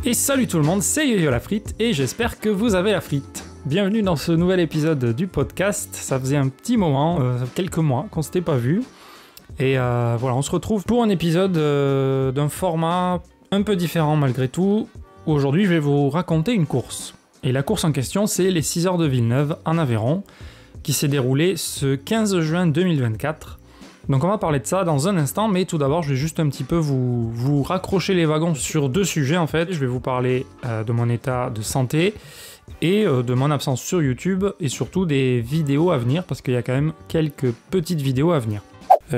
Et salut tout le monde, c'est Yo-Yo la frite et j'espère que vous avez la frite. Bienvenue dans ce nouvel épisode du podcast. Ça faisait un petit moment, quelques mois qu'on s'était pas vu. Et voilà, on se retrouve pour un épisode d'un format un peu différent malgré tout. Aujourd'hui, je vais vous raconter une course. Et la course en question, c'est les 6 heures de Villeneuve en Aveyron, qui s'est déroulée ce 15 juin 2024. Donc on va parler de ça dans un instant, mais tout d'abord je vais juste un petit peu vous raccrocher les wagons sur deux sujets en fait. Je vais vous parler de mon état de santé et de mon absence sur YouTube et surtout des vidéos à venir parce qu'il y a quand même quelques petites vidéos à venir.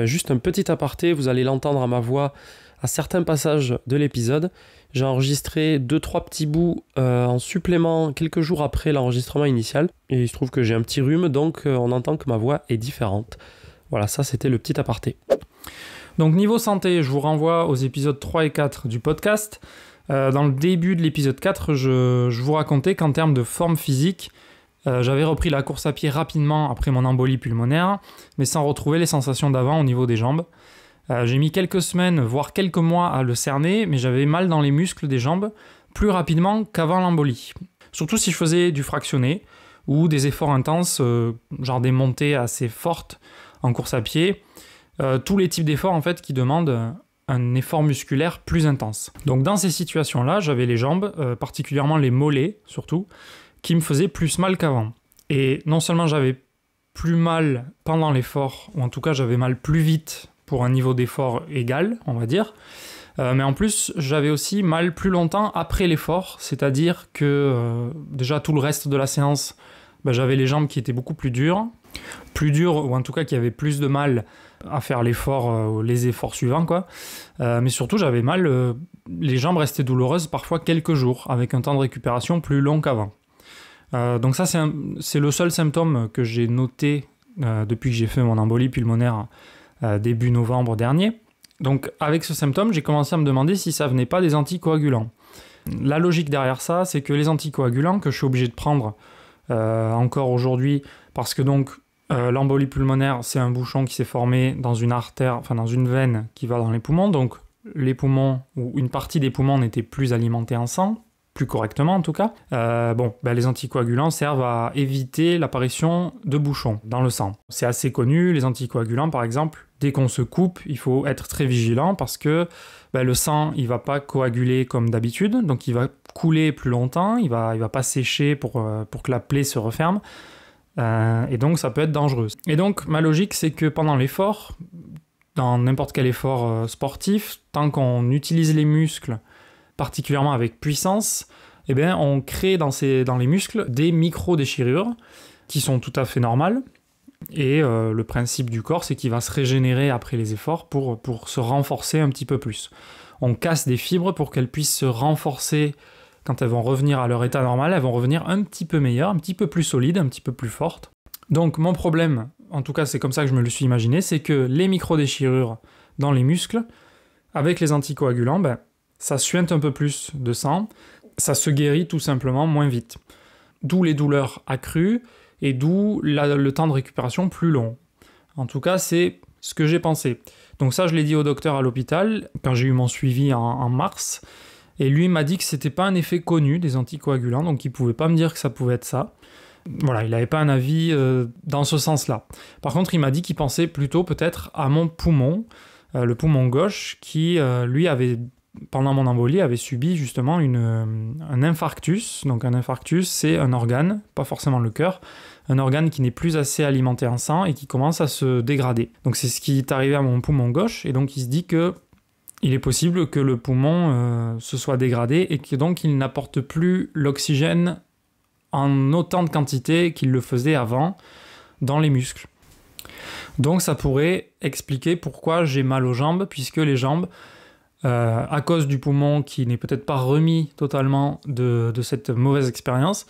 Juste un petit aparté, vous allez l'entendre à ma voix à certains passages de l'épisode. J'ai enregistré 2-3 petits bouts en supplément quelques jours après l'enregistrement initial et il se trouve que j'ai un petit rhume donc on entend que ma voix est différente. Voilà, ça c'était le petit aparté. Donc niveau santé, je vous renvoie aux épisodes 3 et 4 du podcast. Dans le début de l'épisode 4, je vous racontais qu'en termes de forme physique, j'avais repris la course à pied rapidement après mon embolie pulmonaire, mais sans retrouver les sensations d'avant au niveau des jambes. J'ai mis quelques semaines, voire quelques mois à le cerner, mais j'avais mal dans les muscles des jambes plus rapidement qu'avant l'embolie. Surtout si je faisais du fractionné ou des efforts intenses, genre des montées assez fortes, en course à pied, tous les types d'efforts en fait qui demandent un effort musculaire plus intense. Donc dans ces situations-là, j'avais les jambes, particulièrement les mollets surtout, qui me faisaient plus mal qu'avant. Et non seulement j'avais plus mal pendant l'effort, ou en tout cas j'avais mal plus vite pour un niveau d'effort égal, on va dire, mais en plus j'avais aussi mal plus longtemps après l'effort, c'est-à-dire que déjà tout le reste de la séance, j'avais les jambes qui étaient beaucoup plus dures, ou en tout cas qui avaient plus de mal à faire l'effort, les efforts suivants quoi. Mais surtout j'avais mal, les jambes restaient douloureuses parfois quelques jours, avec un temps de récupération plus long qu'avant. Donc ça c'est le seul symptôme que j'ai noté depuis que j'ai fait mon embolie pulmonaire début novembre dernier. Donc avec ce symptôme, j'ai commencé à me demander si ça venait pas des anticoagulants. La logique derrière ça, c'est que les anticoagulants que je suis obligé de prendre encore aujourd'hui, parce que donc l'embolie pulmonaire, c'est un bouchon qui s'est formé dans une artère, enfin dans une veine qui va dans les poumons, donc les poumons, ou une partie des poumons n'était plus alimentée en sang, plus correctement en tout cas. Les anticoagulants servent à éviter l'apparition de bouchons dans le sang. C'est assez connu, les anticoagulants par exemple, dès qu'on se coupe, il faut être très vigilant parce que le sang, il va pas coaguler comme d'habitude, donc il va couler plus longtemps, il va pas sécher pour que la plaie se referme, et donc ça peut être dangereux. Et donc ma logique, c'est que pendant l'effort, dans n'importe quel effort sportif, tant qu'on utilise les muscles, particulièrement avec puissance, on crée dans les muscles des micro-déchirures qui sont tout à fait normales. Et le principe du corps, c'est qu'il va se régénérer après les efforts pour se renforcer un petit peu plus. On casse des fibres pour qu'elles puissent se renforcer quand elles vont revenir à leur état normal, elles vont revenir un petit peu meilleures, un petit peu plus solides, un petit peu plus fortes. Donc mon problème, en tout cas c'est comme ça que je me le suis imaginé, c'est que les micro-déchirures dans les muscles, avec les anticoagulants, ça suinte un peu plus de sang, ça se guérit tout simplement moins vite. D'où les douleurs accrues, et d'où le temps de récupération plus long. En tout cas, c'est ce que j'ai pensé. Donc ça, je l'ai dit au docteur à l'hôpital, quand j'ai eu mon suivi en mars, et lui m'a dit que c'était pas un effet connu des anticoagulants, donc il pouvait pas me dire que ça pouvait être ça. Voilà, il n'avait pas un avis dans ce sens-là. Par contre, il m'a dit qu'il pensait plutôt peut-être à mon poumon, le poumon gauche, qui, lui, pendant mon embolie, avait subi justement un infarctus. Donc un infarctus, c'est un organe, pas forcément le cœur, un organe qui n'est plus assez alimenté en sang et qui commence à se dégrader. Donc c'est ce qui est arrivé à mon poumon gauche, et donc il se dit que il est possible que le poumon se soit dégradé et que donc il n'apporte plus l'oxygène en autant de quantité qu'il le faisait avant dans les muscles. Donc ça pourrait expliquer pourquoi j'ai mal aux jambes, puisque les jambes, à cause du poumon qui n'est peut-être pas remis totalement de cette mauvaise expérience,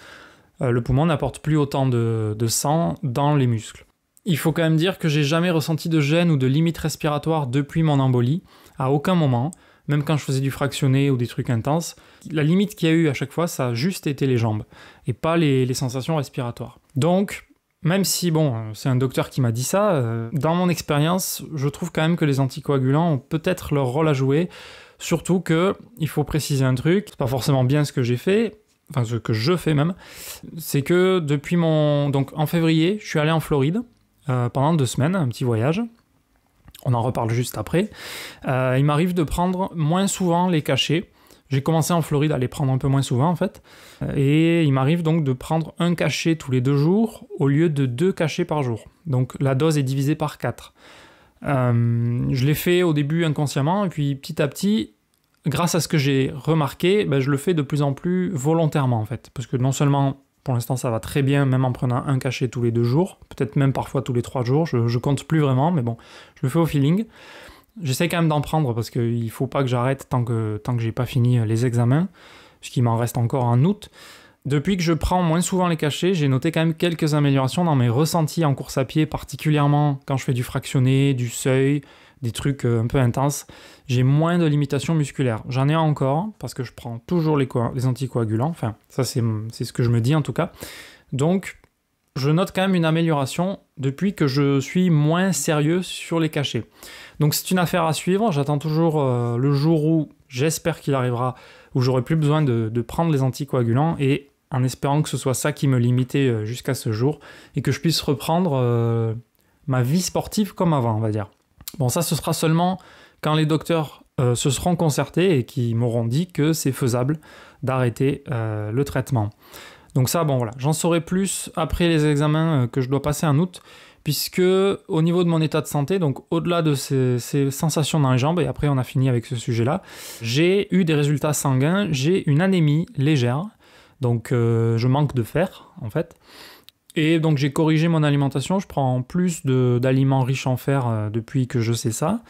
le poumon n'apporte plus autant de sang dans les muscles. Il faut quand même dire que j'ai jamais ressenti de gêne ou de limite respiratoire depuis mon embolie, à aucun moment, même quand je faisais du fractionné ou des trucs intenses. La limite qu'il y a eu à chaque fois, ça a juste été les jambes, et pas les sensations respiratoires. Donc, même si, c'est un docteur qui m'a dit ça, dans mon expérience, je trouve quand même que les anticoagulants ont peut-être leur rôle à jouer, Surtout que, il faut préciser un truc, c'est pas forcément bien ce que j'ai fait, enfin ce que je fais même, c'est que depuis donc en février, je suis allé en Floride pendant 2 semaines, un petit voyage. On en reparle juste après. Il m'arrive de prendre moins souvent les cachets. J'ai commencé en Floride à les prendre un peu moins souvent en fait. Et il m'arrive donc de prendre un cachet tous les 2 jours au lieu de 2 cachets par jour. Donc la dose est divisée par 4. Je l'ai fait au début inconsciemment et puis petit à petit, grâce à ce que j'ai remarqué, je le fais de plus en plus volontairement en fait. Parce que non seulement pour l'instant ça va très bien même en prenant un cachet tous les 2 jours, peut-être même parfois tous les 3 jours, je compte plus vraiment mais bon, je le fais au feeling. J'essaie quand même d'en prendre parce qu'il ne faut pas que j'arrête tant que j'ai pas fini les examens, puisqu'il m'en reste encore en août. Depuis que je prends moins souvent les cachets, j'ai noté quand même quelques améliorations dans mes ressentis en course à pied, particulièrement quand je fais du fractionné, du seuil, des trucs un peu intenses. J'ai moins de limitations musculaires. J'en ai encore, parce que je prends toujours les anticoagulants, enfin ça c'est ce que je me dis en tout cas. Donc je note quand même une amélioration depuis que je suis moins sérieux sur les cachets. Donc c'est une affaire à suivre, j'attends toujours le jour où, j'espère qu'il arrivera, où j'aurai plus besoin de prendre les anticoagulants, et en espérant que ce soit ça qui me limitait jusqu'à ce jour, et que je puisse reprendre ma vie sportive comme avant, on va dire. Bon, ça ce sera seulement quand les docteurs se seront concertés et qui m'auront dit que c'est faisable d'arrêter le traitement. Donc ça, bon voilà, j'en saurai plus après les examens que je dois passer en août, puisque au niveau de mon état de santé, donc au-delà de ces sensations dans les jambes, et après on a fini avec ce sujet-là, j'ai eu des résultats sanguins, j'ai une anémie légère, donc je manque de fer en fait, et donc j'ai corrigé mon alimentation, je prends plus d'aliments riches en fer depuis que je sais ça.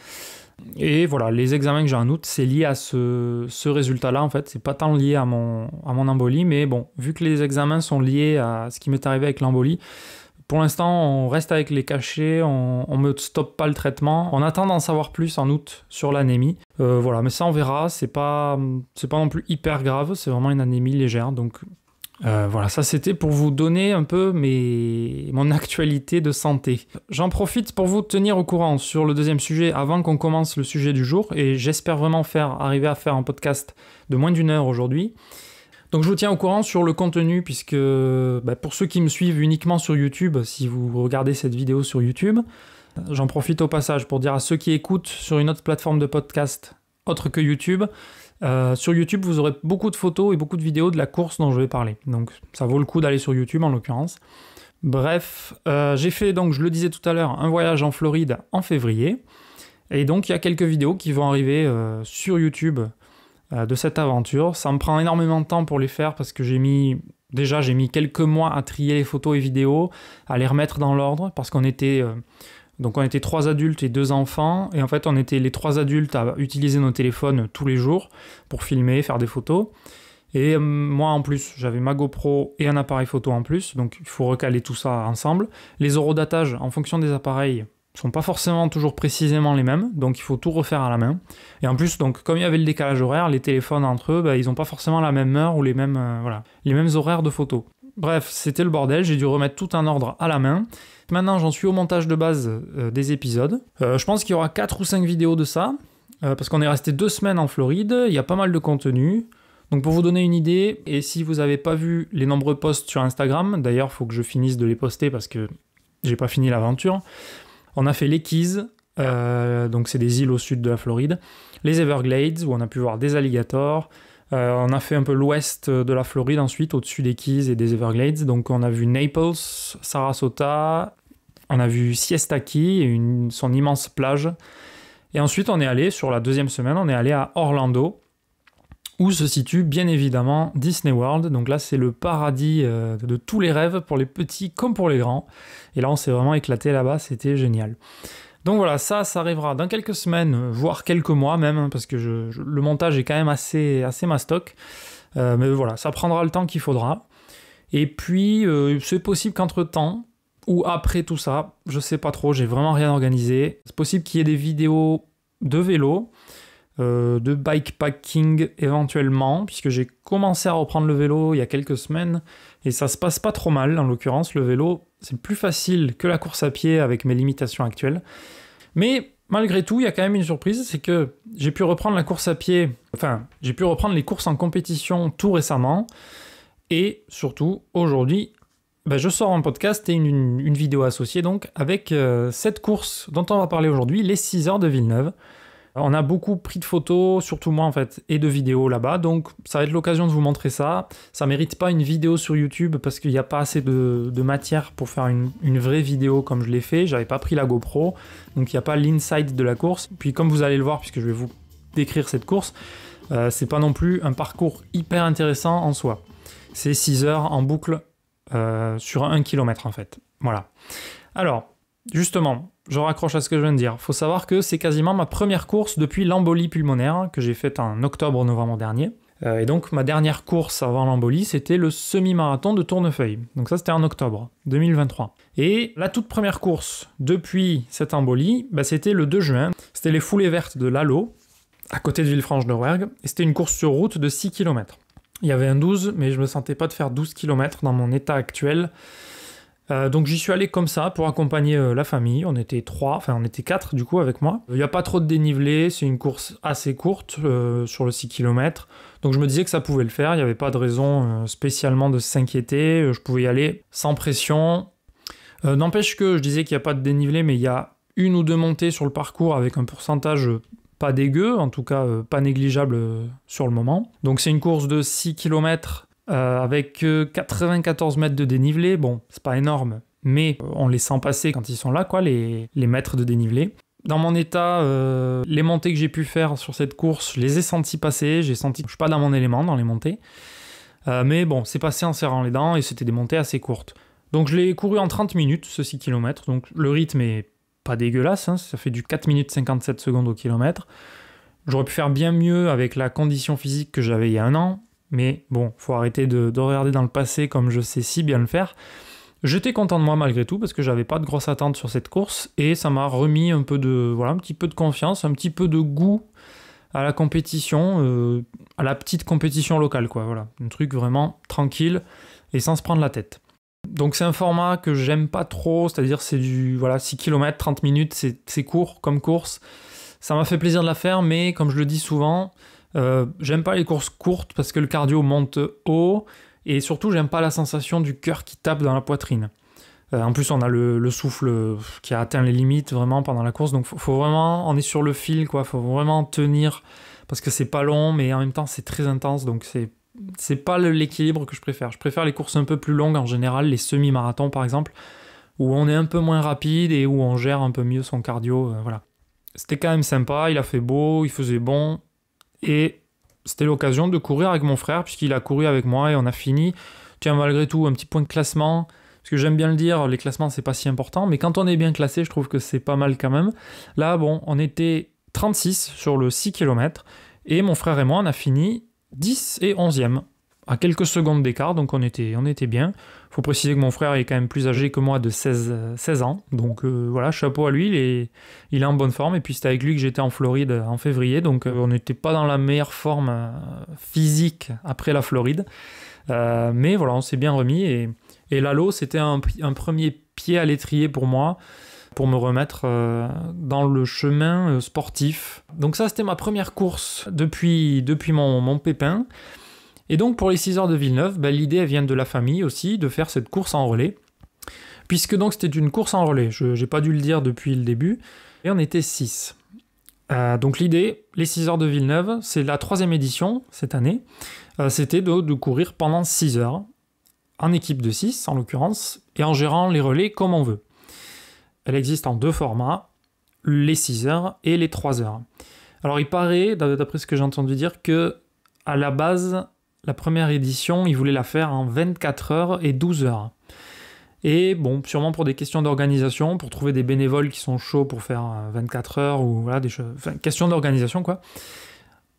Et voilà, les examens que j'ai en août, c'est lié à ce résultat-là en fait, c'est pas tant lié à mon embolie, mais bon, vu que les examens sont liés à ce qui m'est arrivé avec l'embolie, pour l'instant on reste avec les cachets, on me stoppe pas le traitement, on attend d'en savoir plus en août sur l'anémie. Voilà, mais ça on verra, c'est pas non plus hyper grave, c'est vraiment une anémie légère, donc voilà, ça c'était pour vous donner un peu mon actualité de santé. J'en profite pour vous tenir au courant sur le deuxième sujet avant qu'on commence le sujet du jour, et j'espère vraiment arriver à faire un podcast de moins d'1 heure aujourd'hui. Donc je vous tiens au courant sur le contenu, puisque pour ceux qui me suivent uniquement sur YouTube, si vous regardez cette vidéo sur YouTube, j'en profite au passage pour dire à ceux qui écoutent sur une autre plateforme de podcast autre que YouTube, sur YouTube, vous aurez beaucoup de photos et beaucoup de vidéos de la course dont je vais parler. Donc ça vaut le coup d'aller sur YouTube en l'occurrence. Bref, j'ai fait, donc je le disais tout à l'heure, un voyage en Floride en février. Et donc il y a quelques vidéos qui vont arriver sur YouTube de cette aventure. Ça me prend énormément de temps pour les faire parce que j'ai mis quelques mois à trier les photos et vidéos, à les remettre dans l'ordre, parce qu'on était... Donc on était 3 adultes et 2 enfants, et en fait on était les 3 adultes à utiliser nos téléphones tous les jours pour filmer, faire des photos. Et moi en plus, j'avais ma GoPro et un appareil photo en plus, donc il faut recaler tout ça ensemble. Les horodatages en fonction des appareils sont pas forcément toujours précisément les mêmes, donc il faut tout refaire à la main. Et en plus, donc comme il y avait le décalage horaire, les téléphones entre eux, ils n'ont pas forcément la même heure ou les mêmes horaires de photos. Bref, c'était le bordel, j'ai dû remettre tout en ordre à la main. Maintenant, j'en suis au montage de base des épisodes. Je pense qu'il y aura 4 ou 5 vidéos de ça, parce qu'on est resté 2 semaines en Floride, il y a pas mal de contenu. Donc pour vous donner une idée, et si vous n'avez pas vu les nombreux posts sur Instagram, d'ailleurs, il faut que je finisse de les poster parce que j'ai pas fini l'aventure, on a fait les Keys, donc c'est des îles au sud de la Floride, les Everglades, où on a pu voir des alligators. On a fait un peu l'ouest de la Floride ensuite, au-dessus des Keys et des Everglades. Donc on a vu Naples, Sarasota, on a vu Siesta Key, son immense plage. Et ensuite on est allé, sur la 2e semaine, on est allé à Orlando, où se situe bien évidemment Disney World. Donc là c'est le paradis de tous les rêves, pour les petits comme pour les grands. Et là on s'est vraiment éclaté là-bas, c'était génial. Donc voilà, ça arrivera dans quelques semaines, voire quelques mois même, parce que le montage est quand même assez mastoc. Mais voilà, ça prendra le temps qu'il faudra. Et puis, c'est possible qu'entre-temps, ou après tout ça, je sais pas trop, j'ai vraiment rien organisé. C'est possible qu'il y ait des vidéos de vélo, de bikepacking éventuellement, puisque j'ai commencé à reprendre le vélo il y a quelques semaines, et ça se passe pas trop mal, en l'occurrence, le vélo, c'est plus facile que la course à pied avec mes limitations actuelles. Mais malgré tout, il y a quand même une surprise, c'est que j'ai pu reprendre la course à pied, enfin, j'ai pu reprendre les courses en compétition tout récemment, et surtout, aujourd'hui, je sors un podcast et une vidéo associée donc avec cette course dont on va parler aujourd'hui, les 6 heures de Villeneuve. On a beaucoup pris de photos, surtout moi en fait, et de vidéos là-bas, donc ça va être l'occasion de vous montrer ça. Ça mérite pas une vidéo sur YouTube parce qu'il n'y a pas assez de matière pour faire une vraie vidéo comme je l'ai fait. J'avais pas pris la GoPro, donc il n'y a pas l'inside de la course. Puis comme vous allez le voir, puisque je vais vous décrire cette course, c'est pas non plus un parcours hyper intéressant en soi. C'est 6 heures en boucle sur 1 km en fait. Voilà. Alors, justement, je raccroche à ce que je viens de dire. Faut savoir que c'est quasiment ma première course depuis l'embolie pulmonaire que j'ai faite en octobre-novembre dernier. Et donc ma dernière course avant l'embolie, c'était le semi-marathon de Tournefeuille. Donc ça, c'était en octobre 2023. Et la toute première course depuis cette embolie, c'était le 2 juin. C'était les foulées vertes de Lalo, à côté de Villefranche-de-Rouergue. Et c'était une course sur route de 6 km. Il y avait un 12, mais je me sentais pas de faire 12 km dans mon état actuel. Donc j'y suis allé comme ça pour accompagner la famille. On était 4 du coup avec moi. Il n'y a pas trop de dénivelé, c'est une course assez courte sur le 6 km. Donc je me disais que ça pouvait le faire, il n'y avait pas de raison spécialement de s'inquiéter. Je pouvais y aller sans pression. N'empêche que je disais qu'il n'y a pas de dénivelé, mais il y a 1 ou 2 montées sur le parcours avec un pourcentage pas dégueu, en tout cas pas négligeable sur le moment. Donc c'est une course de 6 km avec 94 mètres de dénivelé. Bon, c'est pas énorme, mais on les sent passer quand ils sont là, quoi, les mètres de dénivelé. Dans mon état, les montées que j'ai pu faire sur cette course, je les ai sentis passer, j'ai senti que je suis pas dans mon élément dans les montées. Mais bon, c'est passé en serrant les dents et c'était des montées assez courtes. Donc je l'ai couru en 30 minutes, ce 6 km, donc le rythme est pas dégueulasse, hein, ça fait du 4 minutes 57 secondes au kilomètre. J'aurais pu faire bien mieux avec la condition physique que j'avais il y a 1 an, mais bon, faut arrêter de regarder dans le passé comme je sais si bien le faire. J'étais content de moi malgré tout parce que j'avais pas de grosses attentes sur cette course et ça m'a remis un petit peu de confiance, un petit peu de goût à la compétition, à la petite compétition locale, quoi. Voilà, un truc vraiment tranquille et sans se prendre la tête. Donc c'est un format que j'aime pas trop, c'est-à-dire c'est du 6 km, 30 minutes, c'est court comme course. Ça m'a fait plaisir de la faire, mais comme je le dis souvent, j'aime pas les courses courtes parce que le cardio monte haut et surtout j'aime pas la sensation du cœur qui tape dans la poitrine. En plus on a le souffle qui a atteint les limites vraiment pendant la course, donc faut vraiment, on est sur le fil, quoi, faut vraiment tenir parce que c'est pas long mais en même temps c'est très intense, donc c'est pas l'équilibre que je préfère. Je préfère les courses un peu plus longues en général, les semi-marathons par exemple, où on est un peu moins rapide et où on gère un peu mieux son cardio, voilà. C'était quand même sympa, il a fait beau, il faisait bon, et c'était l'occasion de courir avec mon frère, puisqu'il a couru avec moi et on a fini. Tiens, malgré tout, un petit point de classement, parce que j'aime bien le dire, les classements c'est pas si important, mais quand on est bien classé, je trouve que c'est pas mal quand même. Là, bon, on était 36 sur le 6 km, et mon frère et moi, on a fini 10 et 11e, à quelques secondes d'écart, donc on était bien. Faut préciser que mon frère est quand même plus âgé que moi de 16 ans, donc voilà, chapeau à lui, il est en bonne forme, et puis c'était avec lui que j'étais en Floride en février, donc on n'était pas dans la meilleure forme physique après la Floride, mais voilà, on s'est bien remis, et Lalo, c'était un premier pied à l'étrier pour moi, pour me remettre dans le chemin sportif. Donc ça, c'était ma première course depuis mon pépin. Et donc pour les 6 heures de Villeneuve, l'idée elle vient de la famille aussi, de faire cette course en relais. Puisque donc c'était une course en relais, je n'ai pas dû le dire depuis le début, et on était 6. Donc l'idée, les 6 heures de Villeneuve, c'est la 3e édition cette année, c'était de courir pendant 6 heures, en équipe de 6 en l'occurrence, et en gérant les relais comme on veut. Elle existe en 2 formats, les 6 heures et les 3 heures. Alors il paraît, d'après ce que j'ai entendu dire, que à la base, la première édition, ils voulaient la faire en 24 heures et 12 heures. Et bon, sûrement pour des questions d'organisation, pour trouver des bénévoles qui sont chauds pour faire 24 heures, ou voilà, des choses... Enfin, question d'organisation, quoi.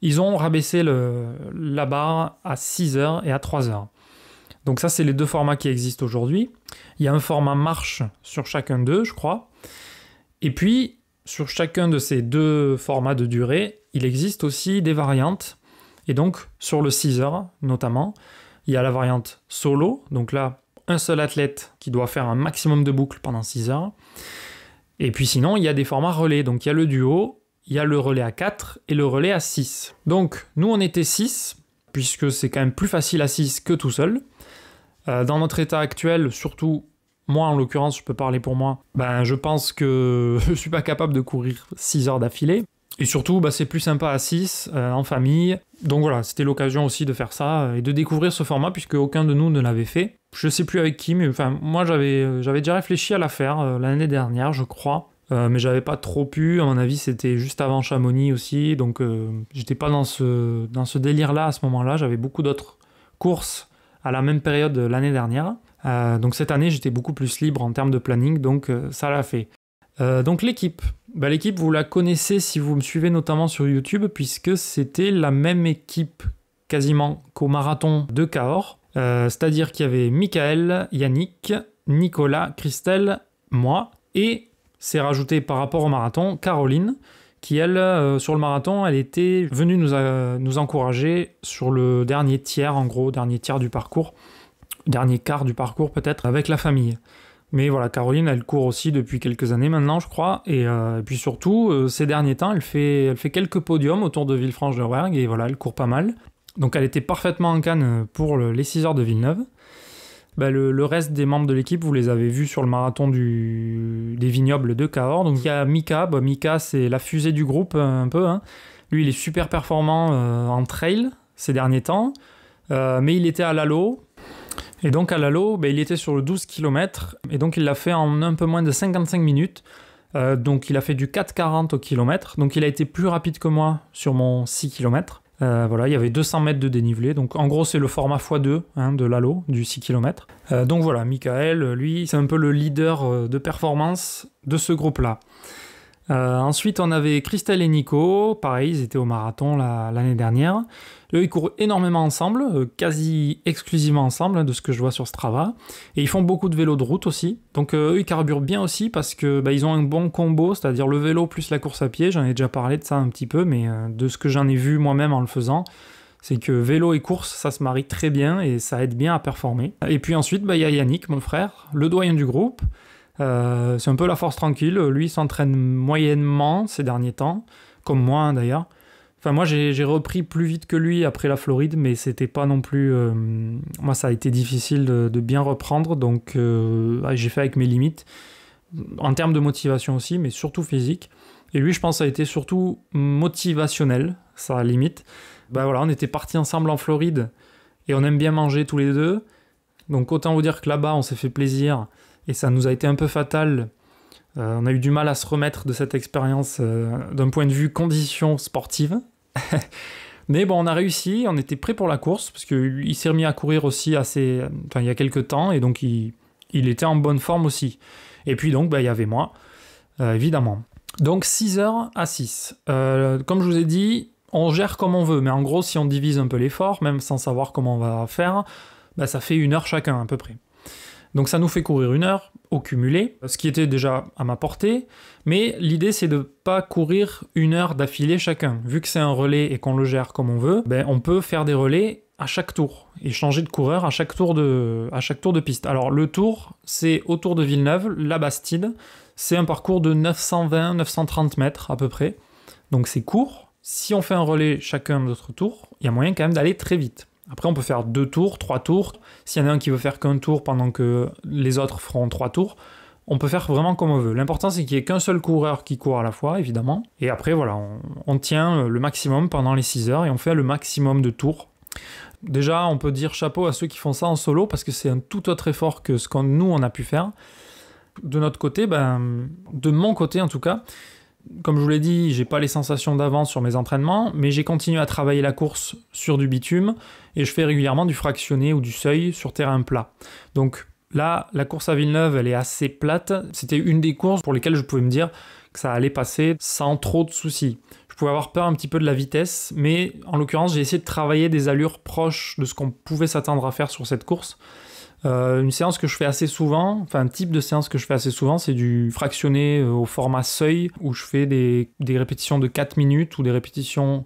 Ils ont rabaissé la barre à 6 heures et à 3 heures. Donc ça, c'est les 2 formats qui existent aujourd'hui. Il y a un format marche sur chacun d'eux, je crois. Et puis, sur chacun de ces 2 formats de durée, il existe aussi des variantes. Et donc, sur le 6 heures, notamment, il y a la variante solo. Donc là, un seul athlète qui doit faire un maximum de boucles pendant 6 heures. Et puis sinon, il y a des formats relais. Donc il y a le duo, il y a le relais à 4 et le relais à 6. Donc nous, on était 6, puisque c'est quand même plus facile à 6 que tout seul. Dans notre état actuel, surtout moi en l'occurrence, je peux parler pour moi, je pense que je suis pas capable de courir 6 heures d'affilée. Et surtout, c'est plus sympa à 6, en famille. Donc voilà, c'était l'occasion aussi de faire ça et de découvrir ce format, puisque aucun de nous ne l'avait fait. Je sais plus avec qui, mais moi j'avais déjà réfléchi à la faire l'année dernière, je crois. Mais j'avais pas trop pu, à mon avis c'était juste avant Chamonix aussi, donc j'étais pas dans ce délire-là à ce moment-là, j'avais beaucoup d'autres courses à la même période l'année dernière. Donc cette année j'étais beaucoup plus libre en termes de planning, donc ça l'a fait. Donc l'équipe. L'équipe, vous la connaissez si vous me suivez notamment sur YouTube, puisque c'était la même équipe quasiment qu'au marathon de Cahors. C'est-à-dire qu'il y avait Michael, Yannick, Nicolas, Christelle, moi, et c'est rajouté par rapport au marathon, Caroline, qui elle, sur le marathon, elle était venue nous encourager sur le dernier tiers, en gros, dernier tiers du parcours, dernier quart du parcours peut-être, avec la famille. Mais voilà, Caroline, elle court aussi depuis quelques années maintenant, je crois. Et puis surtout, ces derniers temps, elle fait quelques podiums autour de Villefranche-de-Rouergue. Et voilà, elle court pas mal. Donc elle était parfaitement en canne pour les 6 heures de Villeneuve. Le reste des membres de l'équipe, vous les avez vus sur le marathon des vignobles de Cahors. Donc il y a Mika. Mika, c'est la fusée du groupe, un peu. Hein. Lui, il est super performant en trail ces derniers temps. Mais il était à Lalo. Et donc à Lalo, il était sur le 12 km, et donc il l'a fait en un peu moins de 55 minutes. Donc il a fait du 4,40 au kilomètre, donc il a été plus rapide que moi sur mon 6 km. Il y avait 200 mètres de dénivelé, donc en gros c'est le format x2 de Lalo, du 6 km. Donc voilà, Michael, lui, c'est un peu le leader de performance de ce groupe-là. Ensuite, on avait Christelle et Nico, pareil, ils étaient au marathon l'année dernière. Eux, ils courent énormément ensemble, quasi exclusivement ensemble, de ce que je vois sur Strava. Et ils font beaucoup de vélo de route aussi. Donc eux, ils carburent bien aussi parce que ils ont un bon combo, c'est-à-dire le vélo plus la course à pied. J'en ai déjà parlé de ça un petit peu, mais de ce que j'en ai vu moi-même en le faisant, c'est que vélo et course, ça se marie très bien et ça aide bien à performer. Et puis ensuite, il y a Yannick, mon frère, le doyen du groupe. C'est un peu la force tranquille. Lui, il s'entraîne moyennement ces derniers temps, comme moi d'ailleurs. Moi, j'ai repris plus vite que lui après la Floride, mais c'était pas non plus... Moi, ça a été difficile de bien reprendre, donc j'ai fait avec mes limites, en termes de motivation aussi, mais surtout physique. Et lui, je pense, ça a été surtout motivationnel, ça limite. On était partis ensemble en Floride, et on aime bien manger tous les deux. Donc autant vous dire que là-bas, on s'est fait plaisir, et ça nous a été un peu fatal. On a eu du mal à se remettre de cette expérience d'un point de vue conditions sportives. Mais on a réussi, on était prêt pour la course, parce qu'il s'est remis à courir aussi il y a quelques temps, et donc il était en bonne forme aussi. Et puis donc, il y avait moi, évidemment. Donc 6 heures à 6. Comme je vous ai dit, on gère comme on veut, mais en gros, si on divise un peu l'effort, même sans savoir comment on va faire, ça fait 1 heure chacun à peu près. Donc ça nous fait courir 1 heure au cumulé, ce qui était déjà à ma portée, mais l'idée c'est de pas courir 1 heure d'affilée chacun. Vu que c'est un relais et qu'on le gère comme on veut, on peut faire des relais à chaque tour et changer de coureur à chaque tour de piste. Alors le tour, c'est autour de Villeneuve, la Bastide, c'est un parcours de 920-930 mètres à peu près, donc c'est court. Si on fait un relais chacun de notre tour, il y a moyen quand même d'aller très vite. Après, on peut faire 2 tours, 3 tours. S'il y en a un qui veut faire qu'un tour pendant que les autres feront 3 tours, on peut faire vraiment comme on veut. L'important, c'est qu'il n'y ait qu'un seul coureur qui court à la fois, évidemment. Et après, voilà, on tient le maximum pendant les 6 heures et on fait le maximum de tours. Déjà, on peut dire chapeau à ceux qui font ça en solo parce que c'est un tout autre effort que ce qu'on nous, on a pu faire. De notre côté, de mon côté en tout cas, comme je vous l'ai dit, j'ai pas les sensations d'avance sur mes entraînements, mais j'ai continué à travailler la course sur du bitume et je fais régulièrement du fractionné ou du seuil sur terrain plat. Donc là, la course à Villeneuve, elle est assez plate. C'était une des courses pour lesquelles je pouvais me dire que ça allait passer sans trop de soucis. Je pouvais avoir peur un petit peu de la vitesse, mais en l'occurrence, j'ai essayé de travailler des allures proches de ce qu'on pouvait s'attendre à faire sur cette course. Une séance que je fais assez souvent, un type de séance que je fais assez souvent, c'est du fractionné au format seuil, où je fais des répétitions de 4 minutes, ou des répétitions,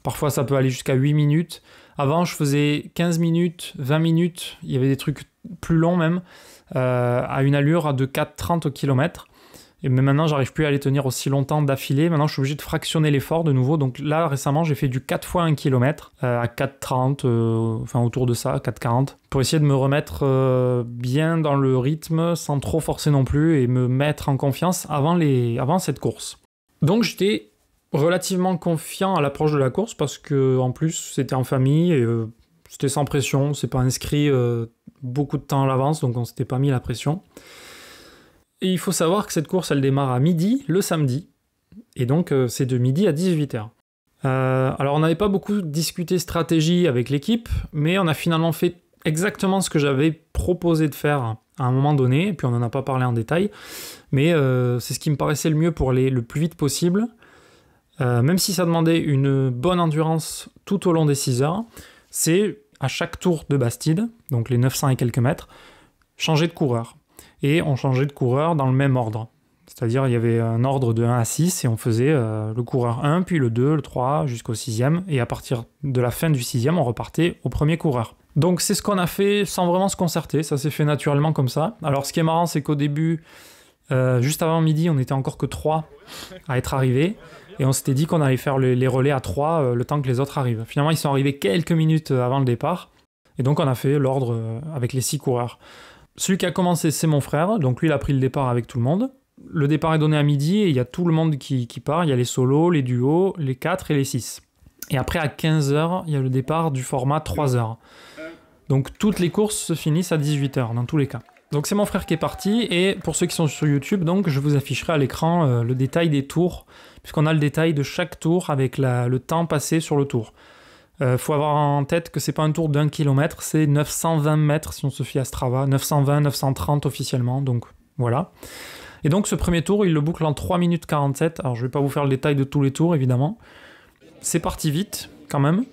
parfois ça peut aller jusqu'à 8 minutes. Avant, je faisais 15 minutes, 20 minutes, il y avait des trucs plus longs même, à une allure de 4,30 au kilomètre. mais maintenant, j'arrive plus à les tenir aussi longtemps d'affilée. Maintenant, je suis obligé de fractionner l'effort de nouveau. Donc là, récemment, j'ai fait du 4 fois 1 km à 4,30, enfin autour de ça, 4,40, pour essayer de me remettre bien dans le rythme, sans trop forcer non plus, et me mettre en confiance avant cette course. Donc j'étais relativement confiant à l'approche de la course, parce que en plus, c'était en famille, et c'était sans pression, c'est pas inscrit beaucoup de temps à l'avance, donc on s'était pas mis la pression. Et il faut savoir que cette course, elle démarre à midi, le samedi. Et donc, c'est de midi à 18h. Alors, on n'avait pas beaucoup discuté stratégie avec l'équipe, mais on a finalement fait exactement ce que j'avais proposé de faire à un moment donné, et puis on n'en a pas parlé en détail. Mais c'est ce qui me paraissait le mieux pour aller le plus vite possible. Même si ça demandait une bonne endurance tout au long des 6 heures, c'est à chaque tour de Bastide, donc les 900 et quelques mètres, changer de coureur. Et on changeait de coureur dans le même ordre. C'est-à-dire, il y avait un ordre de 1 à 6, et on faisait le coureur 1, puis le 2, le 3, jusqu'au 6e, et à partir de la fin du 6e, on repartait au premier coureur. Donc c'est ce qu'on a fait sans vraiment se concerter, ça s'est fait naturellement comme ça. Alors ce qui est marrant, c'est qu'au début, juste avant midi, on n'était encore que 3 à être arrivés, et on s'était dit qu'on allait faire les relais à 3 le temps que les autres arrivent. Finalement, ils sont arrivés quelques minutes avant le départ, et donc on a fait l'ordre avec les 6 coureurs. Celui qui a commencé, c'est mon frère, donc lui il a pris le départ avec tout le monde. Le départ est donné à midi et il y a tout le monde qui part, il y a les solos, les duos, les 4 et les 6. Et après à 15h, il y a le départ du format 3h. Donc toutes les courses se finissent à 18h dans tous les cas. Donc c'est mon frère qui est parti, et pour ceux qui sont sur YouTube, donc je vous afficherai à l'écran le détail des tours, puisqu'on a le détail de chaque tour avec le temps passé sur le tour. Faut avoir en tête que c'est pas un tour d'1 km, c'est 920 mètres si on se fie à Strava, 920, 930 officiellement, donc voilà. Et donc ce premier tour, il le boucle en 3 minutes 47, alors je vais pas vous faire le détail de tous les tours évidemment. C'est parti vite quand même.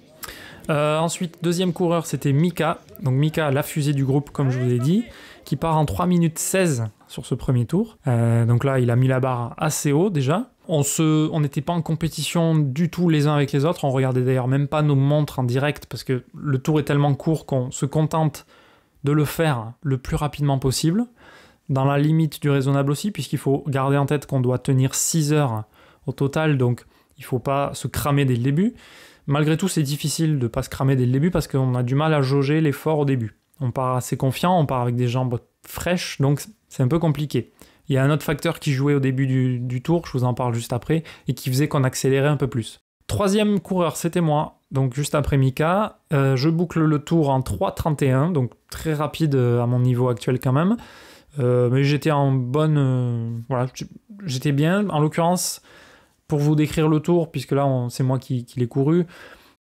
Ensuite, deuxième coureur, c'était Mika, donc Mika, la fusée du groupe comme je vous ai dit, qui part en 3 minutes 16 sur ce premier tour. Donc là, il a mis la barre assez haut déjà. On n'était pas en compétition du tout les uns avec les autres, on regardait d'ailleurs même pas nos montres en direct parce que le tour est tellement court qu'on se contente de le faire le plus rapidement possible, dans la limite du raisonnable aussi, puisqu'il faut garder en tête qu'on doit tenir 6 heures au total, donc il faut pas se cramer dès le début. Malgré tout, c'est difficile de pas se cramer dès le début parce qu'on a du mal à jauger l'effort au début. On part assez confiant, on part avec des jambes fraîches, donc c'est un peu compliqué. Il y a un autre facteur qui jouait au début du tour, je vous en parle juste après, et qui faisait qu'on accélérait un peu plus. Troisième coureur, c'était moi, donc juste après Mika. Je boucle le tour en 3,31, donc très rapide à mon niveau actuel quand même. Mais j'étais en bonne... voilà, j'étais bien. En l'occurrence, pour vous décrire le tour, puisque là, c'est moi qui l'ai couru,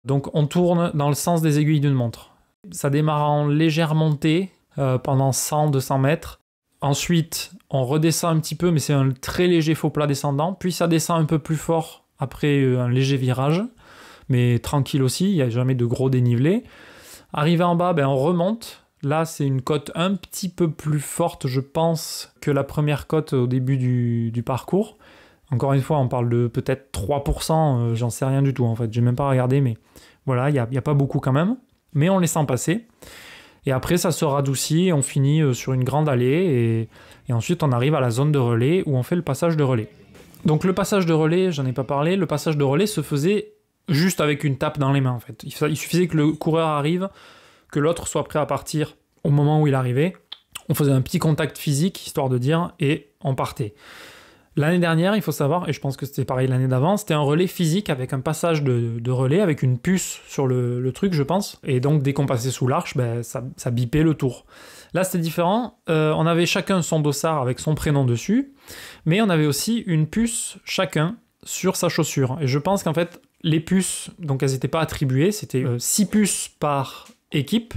donc on tourne dans le sens des aiguilles d'une montre. Ça démarre en légère montée pendant 100-200 mètres. Ensuite, on redescend un petit peu, mais c'est un très léger faux plat descendant. Puis ça descend un peu plus fort après un léger virage, mais tranquille aussi, il n'y a jamais de gros dénivelé. Arrivé en bas, on remonte. Là, c'est une côte un petit peu plus forte, je pense, que la première côte au début du parcours. Encore une fois, on parle de peut-être 3%, j'en sais rien du tout en fait, j'ai même pas regardé, mais voilà, il n'y a pas beaucoup quand même. Mais on les sent passer. Et après, ça se radoucit, on finit sur une grande allée, et ensuite on arrive à la zone de relais où on fait le passage de relais. Donc le passage de relais, j'en ai pas parlé, le passage de relais se faisait juste avec une tape dans les mains en fait. Il suffisait que le coureur arrive, que l'autre soit prêt à partir au moment où il arrivait. On faisait un petit contact physique, histoire de dire, et on partait. L'année dernière, il faut savoir, et je pense que c'était pareil l'année d'avant, c'était un relais physique avec un passage de relais, avec une puce sur le truc, je pense. Et donc, dès qu'on passait sous l'arche, ça bipait le tour. Là, c'était différent. On avait chacun son dossard avec son prénom dessus, mais on avait aussi une puce chacun sur sa chaussure. Et je pense qu'en fait, les puces, donc elles n'étaient pas attribuées, c'était 6 puces par équipe.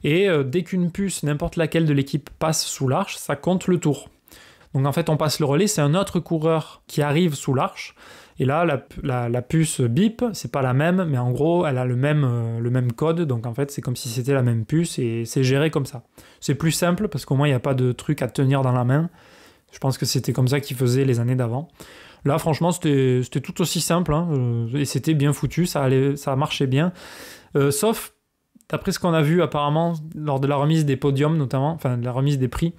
Et dès qu'une puce, n'importe laquelle de l'équipe, passe sous l'arche, ça compte le tour. Donc en fait, on passe le relais, c'est un autre coureur qui arrive sous l'arche. Et là, la puce bip, c'est pas la même, mais en gros, elle a le même code. Donc en fait, c'est comme si c'était la même puce et c'est géré comme ça. C'est plus simple parce qu'au moins, il n'y a pas de truc à tenir dans la main. Je pense que c'était comme ça qu'ils faisaient les années d'avant. Là, franchement, c'était tout aussi simple. Et c'était bien foutu, ça marchait bien. Sauf, d'après ce qu'on a vu apparemment, lors de la remise des podiums notamment, enfin de la remise des prix,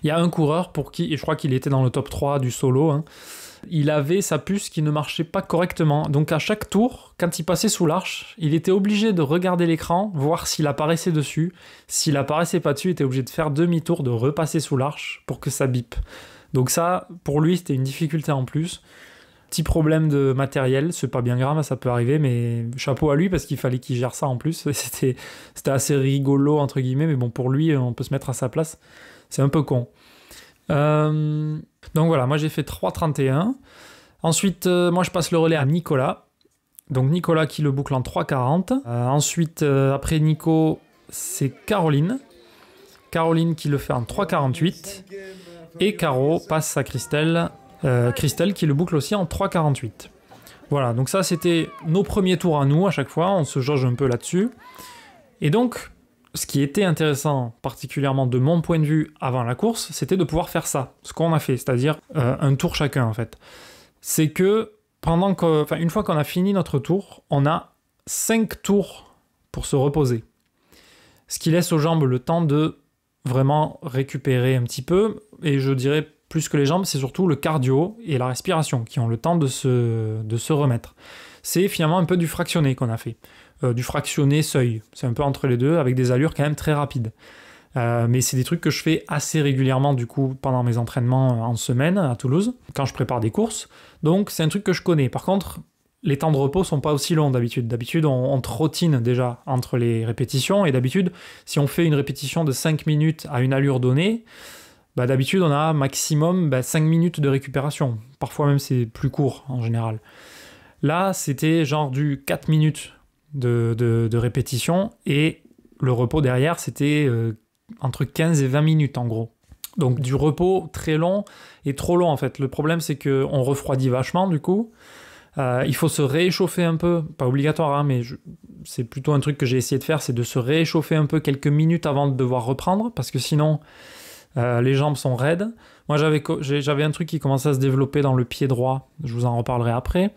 Il y a un coureur pour qui, et je crois qu'il était dans le top 3 du solo, hein, il avait sa puce qui ne marchait pas correctement. Donc à chaque tour, quand il passait sous l'arche, il était obligé de regarder l'écran, voir s'il apparaissait dessus. S'il apparaissait pas dessus, il était obligé de faire demi-tour, de repasser sous l'arche pour que ça bip. Donc ça, pour lui, c'était une difficulté en plus. Petit problème de matériel, c'est pas bien grave, ça peut arriver, mais chapeau à lui parce qu'il fallait qu'il gère ça en plus. C'était assez rigolo, entre guillemets, mais bon, pour lui, on peut se mettre à sa place. C'est un peu con. Donc voilà, moi j'ai fait 3,31. Ensuite, moi je passe le relais à Nicolas. Donc Nicolas qui le boucle en 3,40. Ensuite, après Nico, c'est Caroline. Caroline qui le fait en 3,48. Et Caro passe à Christelle. Christelle qui le boucle aussi en 3,48. Voilà, donc ça c'était nos premiers tours à nous à chaque fois. On se jauge un peu là-dessus. Et donc, ce qui était intéressant, particulièrement de mon point de vue avant la course, c'était de pouvoir faire ça, ce qu'on a fait, c'est-à-dire un tour chacun en fait. C'est que une fois qu'on a fini notre tour, on a 5 tours pour se reposer. Ce qui laisse aux jambes le temps de vraiment récupérer un petit peu, et je dirais plus que les jambes, c'est surtout le cardio et la respiration qui ont le temps de se remettre. C'est finalement un peu du fractionné qu'on a fait. Du fractionné seuil. C'est un peu entre les deux, avec des allures quand même très rapides. Mais c'est des trucs que je fais assez régulièrement, du coup, pendant mes entraînements en semaine à Toulouse, quand je prépare des courses. Donc, c'est un truc que je connais. Par contre, les temps de repos sont pas aussi longs d'habitude. D'habitude, on trottine déjà entre les répétitions. Et d'habitude, si on fait une répétition de 5 minutes à une allure donnée, bah, d'habitude, on a maximum 5 minutes de récupération. Parfois même, c'est plus court, en général. Là, c'était genre du 4 minutes de répétition, et le repos derrière, c'était entre 15 et 20 minutes, en gros. Donc, du repos très long et trop long, en fait. Le problème, c'est qu'on refroidit vachement, du coup. Il faut se rééchauffer un peu, pas obligatoire, hein, mais c'est plutôt un truc que j'ai essayé de faire, c'est de se rééchauffer un peu quelques minutes avant de devoir reprendre, parce que sinon... les jambes sont raides. Moi, j'avais un truc qui commençait à se développer dans le pied droit. Je vous en reparlerai après.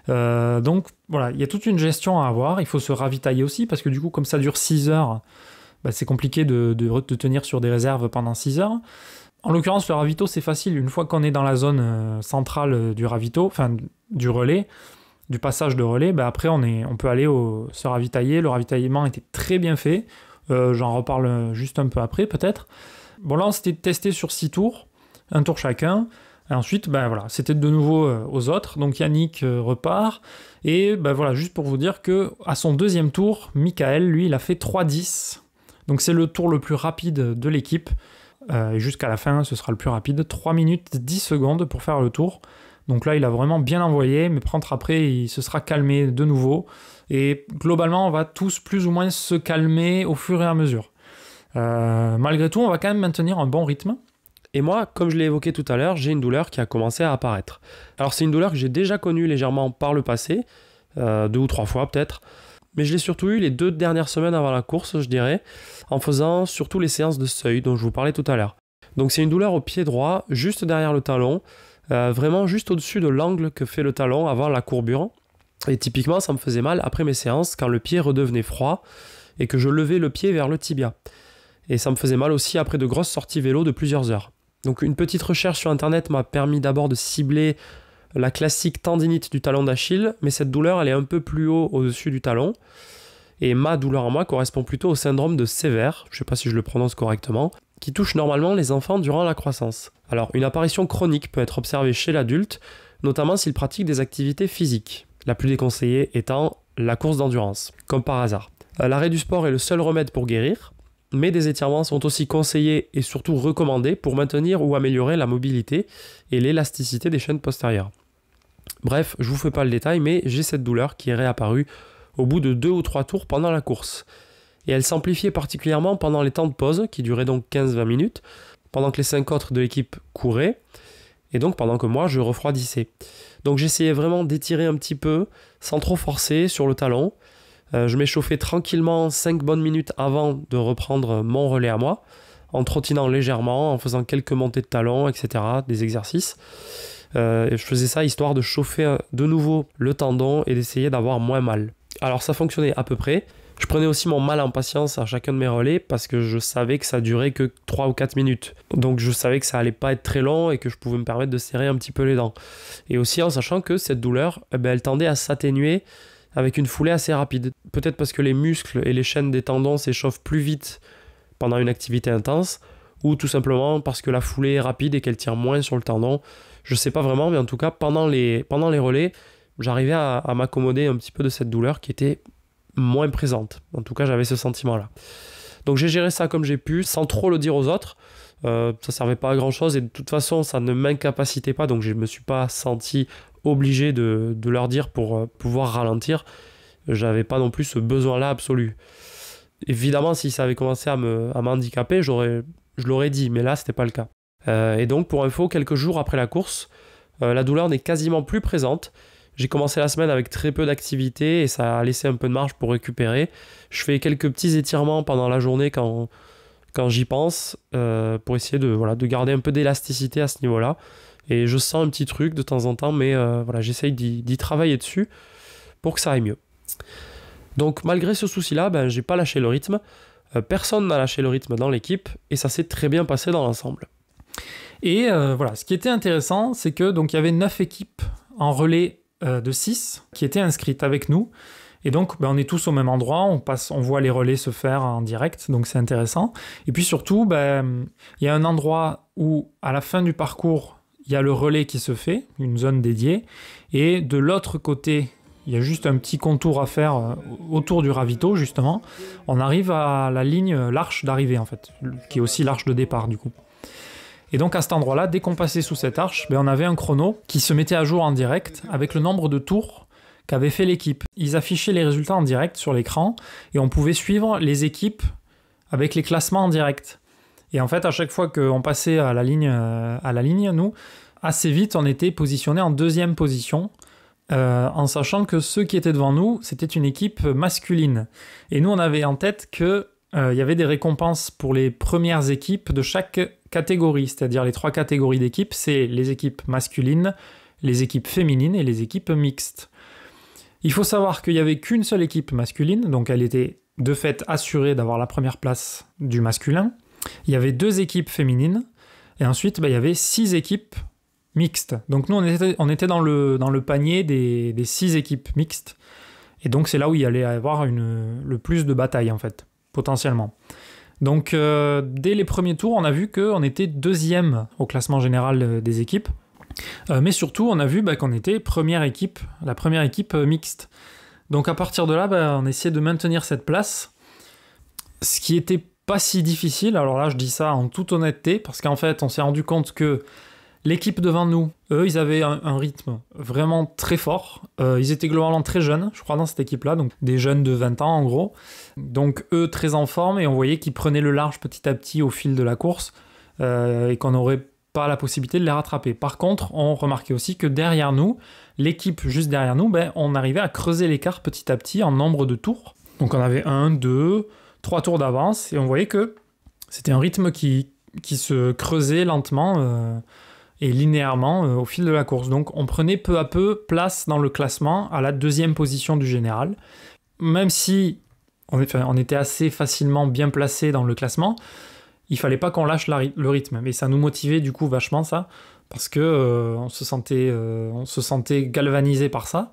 Donc, voilà, il y a toute une gestion à avoir. Il faut se ravitailler aussi, parce que du coup, comme ça dure 6 heures, bah, c'est compliqué de tenir sur des réserves pendant 6 heures. En l'occurrence, le ravito, c'est facile. Une fois qu'on est dans la zone centrale du ravito, enfin, du relais, du passage de relais, bah, après, on peut aller se ravitailler. Le ravitaillement était très bien fait. J'en reparle juste un peu après, peut-être. Bon, là, on s'était testé sur 6 tours, un tour chacun. Et ensuite, ben voilà, c'était de nouveau aux autres. Donc Yannick repart. Et ben voilà, juste pour vous dire que à son deuxième tour, Michael, lui, il a fait 3,10. Donc c'est le tour le plus rapide de l'équipe. Et jusqu'à la fin, ce sera le plus rapide. 3 minutes 10 secondes pour faire le tour. Donc là, il a vraiment bien envoyé. Mais par contre, après, il se sera calmé de nouveau. Et globalement, on va tous plus ou moins se calmer au fur et à mesure. Malgré tout, on va quand même maintenir un bon rythme. Et moi, comme je l'ai évoqué tout à l'heure, j'ai une douleur qui a commencé à apparaître. Alors c'est une douleur que j'ai déjà connue légèrement par le passé, 2 ou 3 fois peut-être, mais je l'ai surtout eu les 2 dernières semaines avant la course, je dirais, en faisant surtout les séances de seuil dont je vous parlais tout à l'heure. Donc c'est une douleur au pied droit, juste derrière le talon, vraiment juste au-dessus de l'angle que fait le talon avant la courbure. Et typiquement, ça me faisait mal après mes séances quand le pied redevenait froid et que je levais le pied vers le tibia. Et ça me faisait mal aussi après de grosses sorties vélo de plusieurs heures. Donc une petite recherche sur internet m'a permis d'abord de cibler la classique tendinite du talon d'Achille, mais cette douleur elle est un peu plus haut au-dessus du talon. Et ma douleur à moi correspond plutôt au syndrome de Séver, je ne sais pas si je le prononce correctement, qui touche normalement les enfants durant la croissance. Alors une apparition chronique peut être observée chez l'adulte, notamment s'il pratique des activités physiques, la plus déconseillée étant la course d'endurance, comme par hasard. L'arrêt du sport est le seul remède pour guérir, mais des étirements sont aussi conseillés et surtout recommandés pour maintenir ou améliorer la mobilité et l'élasticité des chaînes postérieures. Bref, je vous fais pas le détail, mais j'ai cette douleur qui est réapparue au bout de 2 ou 3 tours pendant la course. Et elle s'amplifiait particulièrement pendant les temps de pause, qui duraient donc 15-20 minutes, pendant que les 5 autres de l'équipe couraient, et donc pendant que moi je refroidissais. Donc j'essayais vraiment d'étirer un petit peu, sans trop forcer, sur le talon. Je m'échauffais tranquillement 5 bonnes minutes avant de reprendre mon relais à moi, en trottinant légèrement, en faisant quelques montées de talons, etc., des exercices. Je faisais ça histoire de chauffer de nouveau le tendon et d'essayer d'avoir moins mal. Alors ça fonctionnait à peu près, Je prenais aussi mon mal en patience à chacun de mes relais parce que je savais que ça durait que 3 ou 4 minutes. Donc je savais que ça allait pas être très long et que je pouvais me permettre de serrer un petit peu les dents. Et aussi en sachant que cette douleur, elle tendait à s'atténuer avec une foulée assez rapide. Peut-être parce que les muscles et les chaînes des tendons s'échauffent plus vite pendant une activité intense, ou tout simplement parce que la foulée est rapide et qu'elle tire moins sur le tendon. Je sais pas vraiment, mais en tout cas, pendant les relais, j'arrivais à m'accommoder un petit peu de cette douleur qui était moins présente. En tout cas, j'avais ce sentiment-là. Donc j'ai géré ça comme j'ai pu, sans trop le dire aux autres. Ça servait pas à grand-chose et de toute façon, ça ne m'incapacitait pas, donc je me suis pas senti obligé de leur dire pour pouvoir ralentir. J'avais pas non plus ce besoin-là absolu. Évidemment, si ça avait commencé à m'handicaper, je l'aurais dit, mais là, c'était pas le cas. Et donc, pour info, quelques jours après la course, la douleur n'est quasiment plus présente. J'ai commencé la semaine avec très peu d'activité et ça a laissé un peu de marge pour récupérer. Je fais quelques petits étirements pendant la journée quand j'y pense pour essayer de garder un peu d'élasticité à ce niveau-là. Et je sens un petit truc de temps en temps, mais j'essaye d'y travailler dessus pour que ça aille mieux. Donc malgré ce souci-là, j'ai pas lâché le rythme. Personne n'a lâché le rythme dans l'équipe et ça s'est très bien passé dans l'ensemble. Et ce qui était intéressant, c'est que donc il y avait 9 équipes en relais de 6 qui étaient inscrites avec nous. Et donc, on est tous au même endroit, on voit les relais se faire en direct, donc c'est intéressant. Et puis surtout, il y a un endroit où, à la fin du parcours, il y a le relais qui se fait, une zone dédiée, et de l'autre côté, il y a juste un petit contour à faire autour du ravito, justement. On arrive à la ligne, l'arche d'arrivée, en fait, qui est aussi l'arche de départ, du coup. Et donc à cet endroit-là, dès qu'on passait sous cette arche, on avait un chrono qui se mettait à jour en direct avec le nombre de tours qu'avait fait l'équipe. Ils affichaient les résultats en direct sur l'écran et on pouvait suivre les équipes avec les classements en direct. Et en fait, à chaque fois qu'on passait à la ligne, nous, assez vite, on était positionné en 2e position, en sachant que ceux qui étaient devant nous, c'était une équipe masculine. Et nous, on avait en tête que il y avait des récompenses pour les premières équipes de chaque catégorie, c'est-à-dire les 3 catégories d'équipes, c'est les équipes masculines, les équipes féminines et les équipes mixtes. Il faut savoir qu'il n'y avait qu'une seule équipe masculine, donc elle était de fait assurée d'avoir la première place du masculin. Il y avait 2 équipes féminines, et ensuite il y avait 6 équipes mixtes. Donc nous on était dans le panier des 6 équipes mixtes, et donc c'est là où il y allait avoir le plus de batailles en fait, potentiellement. Donc dès les premiers tours, on a vu qu'on était 2e au classement général des équipes, mais surtout on a vu qu'on était la première équipe mixte. Donc à partir de là, on essayait de maintenir cette place, ce qui était pas si difficile. Alors là je dis ça en toute honnêteté, parce qu'en fait on s'est rendu compte que l'équipe devant nous, eux, ils avaient un rythme vraiment très fort. Ils étaient globalement très jeunes, je crois, dans cette équipe-là, donc des jeunes de 20 ans en gros. Donc eux, très en forme, et on voyait qu'ils prenaient le large petit à petit au fil de la course, et qu'on n'aurait pas la possibilité de les rattraper. Par contre, on remarquait aussi que derrière nous, l'équipe juste derrière nous, on arrivait à creuser l'écart petit à petit en nombre de tours. Donc on avait 1, 2, 3 tours d'avance, et on voyait que c'était un rythme qui se creusait lentement, et linéairement au fil de la course. Donc on prenait peu à peu place dans le classement à la 2e position du général. Même si on était assez facilement bien placé dans le classement, il fallait pas qu'on lâche le rythme. Mais ça nous motivait du coup vachement ça, parce que on se sentait galvanisé par ça.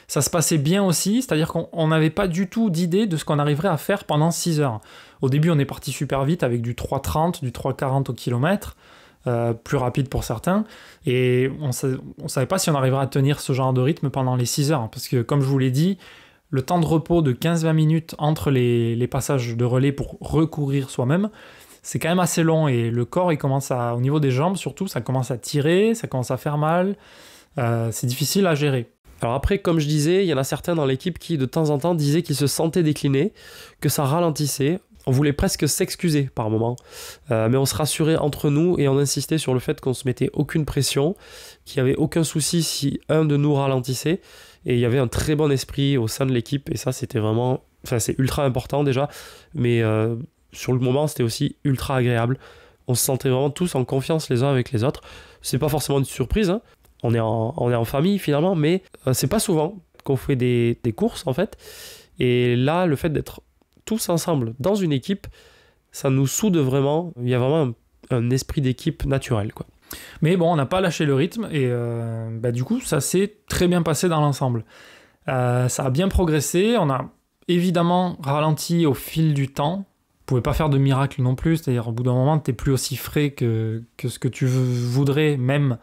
Ça se passait bien aussi, c'est-à-dire qu'on n'avait pas du tout d'idée de ce qu'on arriverait à faire pendant 6 heures. Au début on est parti super vite avec du 3,30, du 3,40 au kilomètre, plus rapide pour certains, et on savait pas si on arriverait à tenir ce genre de rythme pendant les 6 heures, parce que comme je vous l'ai dit, le temps de repos de 15-20 minutes entre les passages de relais pour recourir soi-même, c'est quand même assez long, et le corps, au niveau des jambes surtout, ça commence à tirer, ça commence à faire mal, c'est difficile à gérer. Alors après, comme je disais, il y en a certains dans l'équipe qui de temps en temps disaient qu'ils se sentaient décliner, que ça ralentissait. On voulait presque s'excuser par moment, mais on se rassurait entre nous et on insistait sur le fait qu'on se mettait aucune pression, qu'il n'y avait aucun souci si un de nous ralentissait, et il y avait un très bon esprit au sein de l'équipe, et ça c'était vraiment, c'est ultra important déjà, mais sur le moment c'était aussi ultra agréable. On se sentait vraiment tous en confiance les uns avec les autres. C'est pas forcément une surprise, hein. On est en famille finalement, mais c'est pas souvent qu'on fait des courses en fait. Et là, le fait d'être tous ensemble dans une équipe, ça nous soude vraiment. Il y a vraiment un esprit d'équipe naturel, quoi. Mais bon, on n'a pas lâché le rythme et du coup, ça s'est très bien passé dans l'ensemble. Ça a bien progressé, on a évidemment ralenti au fil du temps. On pouvait pas faire de miracle non plus, c'est-à-dire au bout d'un moment, t'es plus aussi frais que ce que tu voudrais, même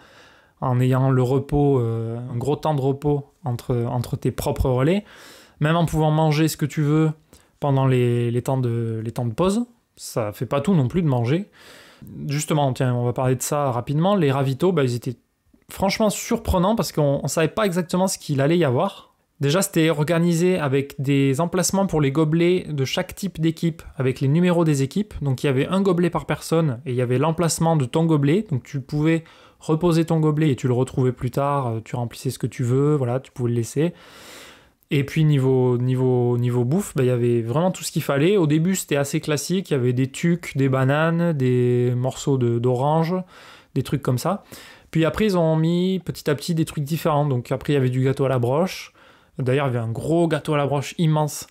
en ayant le repos, un gros temps de repos entre tes propres relais, même en pouvant manger ce que tu veux pendant les temps de pause. Ça fait pas tout non plus de manger. Justement, tiens, on va parler de ça rapidement. Les ravitaux, ils étaient franchement surprenants parce qu'on savait pas exactement ce qu'il allait y avoir. Déjà, c'était organisé avec des emplacements pour les gobelets de chaque type d'équipe, avec les numéros des équipes. Donc il y avait un gobelet par personne et il y avait l'emplacement de ton gobelet. Donc tu pouvais reposer ton gobelet et tu le retrouvais plus tard, tu remplissais ce que tu veux, voilà, tu pouvais le laisser. Et puis niveau bouffe, il y avait vraiment tout ce qu'il fallait. Au début, c'était assez classique, il y avait des tucs, des bananes, des morceaux d'orange, des trucs comme ça. Puis après, ils ont mis petit à petit des trucs différents. Donc après, il y avait du gâteau à la broche. D'ailleurs, il y avait un gros gâteau à la broche immense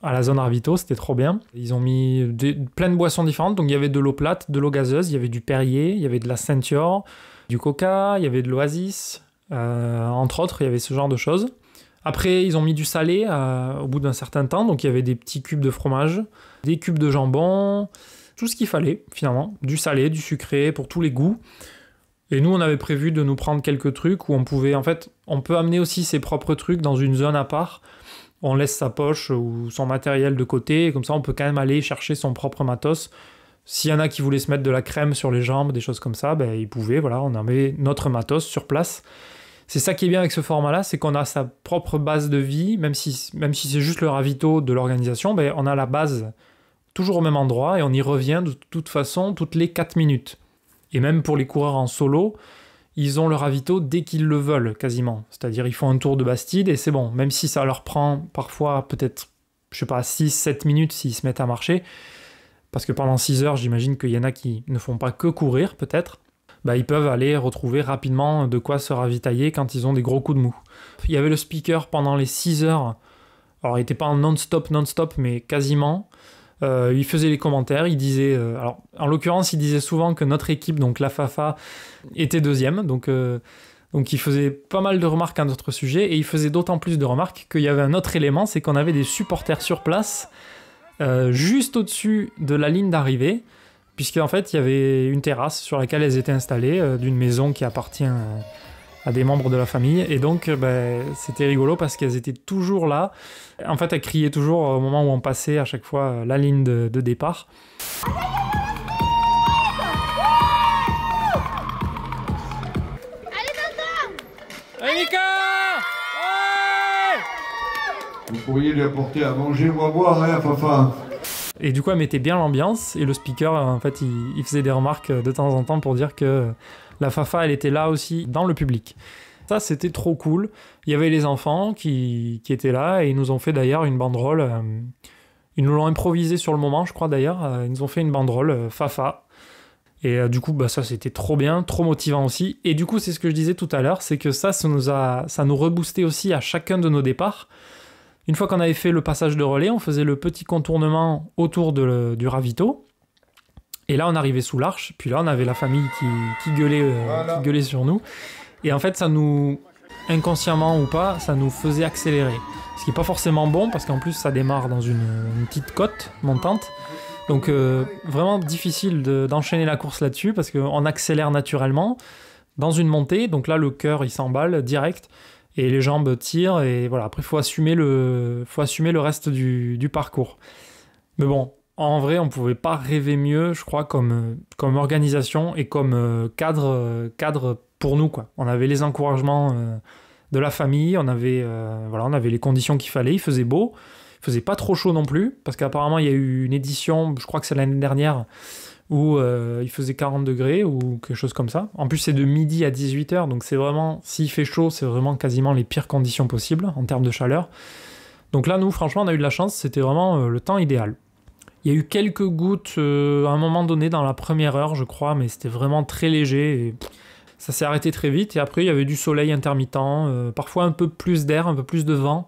à la zone ravito, c'était trop bien. Ils ont mis plein de boissons différentes. Donc il y avait de l'eau plate, de l'eau gazeuse, il y avait du Perrier, il y avait de la Ceinture, du Coca, il y avait de l'Oasis, entre autres, il y avait ce genre de choses. Après, ils ont mis du salé au bout d'un certain temps, donc il y avait des petits cubes de fromage, des cubes de jambon, tout ce qu'il fallait finalement, du salé, du sucré, pour tous les goûts. Et nous, on avait prévu de nous prendre quelques trucs où on pouvait, en fait, on peut amener aussi ses propres trucs dans une zone à part. On laisse sa poche ou son matériel de côté, et comme ça, on peut quand même aller chercher son propre matos. S'il y en a qui voulaient se mettre de la crème sur les jambes, des choses comme ça, ils pouvaient, voilà, on avait notre matos sur place. C'est ça qui est bien avec ce format-là, c'est qu'on a sa propre base de vie, même si c'est juste le ravito de l'organisation, on a la base toujours au même endroit et on y revient de toute façon toutes les 4 minutes. Et même pour les coureurs en solo, ils ont le ravito dès qu'ils le veulent, quasiment. C'est-à-dire, ils font un tour de Bastide et c'est bon. Même si ça leur prend parfois peut-être, 6-7 minutes s'ils se mettent à marcher, parce que pendant 6 heures, j'imagine qu'il y en a qui ne font pas que courir, peut-être. Ils peuvent aller retrouver rapidement de quoi se ravitailler quand ils ont des gros coups de mou. Il y avait le speaker pendant les 6 heures. Alors, il n'était pas en non-stop, mais quasiment. Il faisait les commentaires, il disait... alors, en l'occurrence, il disait souvent que notre équipe, donc la Fafa, était deuxième. Donc il faisait pas mal de remarques à notre sujet. Et il faisait d'autant plus de remarques qu'il y avait un autre élément, c'est qu'on avait des supporters sur place, juste au-dessus de la ligne d'arrivée, puisqu'en fait, il y avait une terrasse sur laquelle elles étaient installées, d'une maison qui appartient à des membres de la famille. Et donc, c'était rigolo parce qu'elles étaient toujours là. En fait, elles criaient toujours au moment où on passait à chaque fois la ligne de départ. Allez, Tata! Allez, Mika! Ouais! Vous pourriez lui apporter à manger ou à boire, hein, Fafa? Et du coup, elle mettait bien l'ambiance, et le speaker, en fait, il faisait des remarques de temps en temps pour dire que la Fafa, elle était là aussi, dans le public. Ça, c'était trop cool. Il y avait les enfants qui étaient là, et ils nous ont fait d'ailleurs une banderole. Ils nous l'ont improvisé sur le moment, je crois d'ailleurs. Ils nous ont fait une banderole Fafa. Et du coup, ça, c'était trop bien, trop motivant aussi. Et du coup, c'est ce que je disais tout à l'heure, c'est que ça nous reboostait aussi à chacun de nos départs. Une fois qu'on avait fait le passage de relais, on faisait le petit contournement autour du ravito. Et là, on arrivait sous l'arche. Puis là, on avait la famille qui gueulait sur nous. Et en fait, ça nous, inconsciemment ou pas, ça nous faisait accélérer. Ce qui n'est pas forcément bon, parce qu'en plus, ça démarre dans une petite côte montante. Donc, vraiment difficile d'enchaîner la course là-dessus, parce qu'on accélère naturellement dans une montée. Donc là, le cœur, il s'emballe direct. Et les jambes tirent, et voilà, après il faut assumer le reste du parcours. Mais bon, en vrai, on pouvait pas rêver mieux, je crois, comme organisation et comme cadre pour nous, quoi. On avait les encouragements de la famille, on avait les conditions qu'il fallait, il faisait beau, il faisait pas trop chaud non plus, parce qu'apparemment il y a eu une édition, je crois que c'est l'année dernière, où il faisait 40 degrés ou quelque chose comme ça. En plus, c'est de midi à 18h, donc c'est vraiment, s'il fait chaud, c'est vraiment quasiment les pires conditions possibles en termes de chaleur. Donc là, nous, franchement, on a eu de la chance, c'était vraiment le temps idéal. Il y a eu quelques gouttes à un moment donné dans la première heure, je crois, mais c'était vraiment très léger et ça s'est arrêté très vite. Et après, il y avait du soleil intermittent, parfois un peu plus d'air, un peu plus de vent.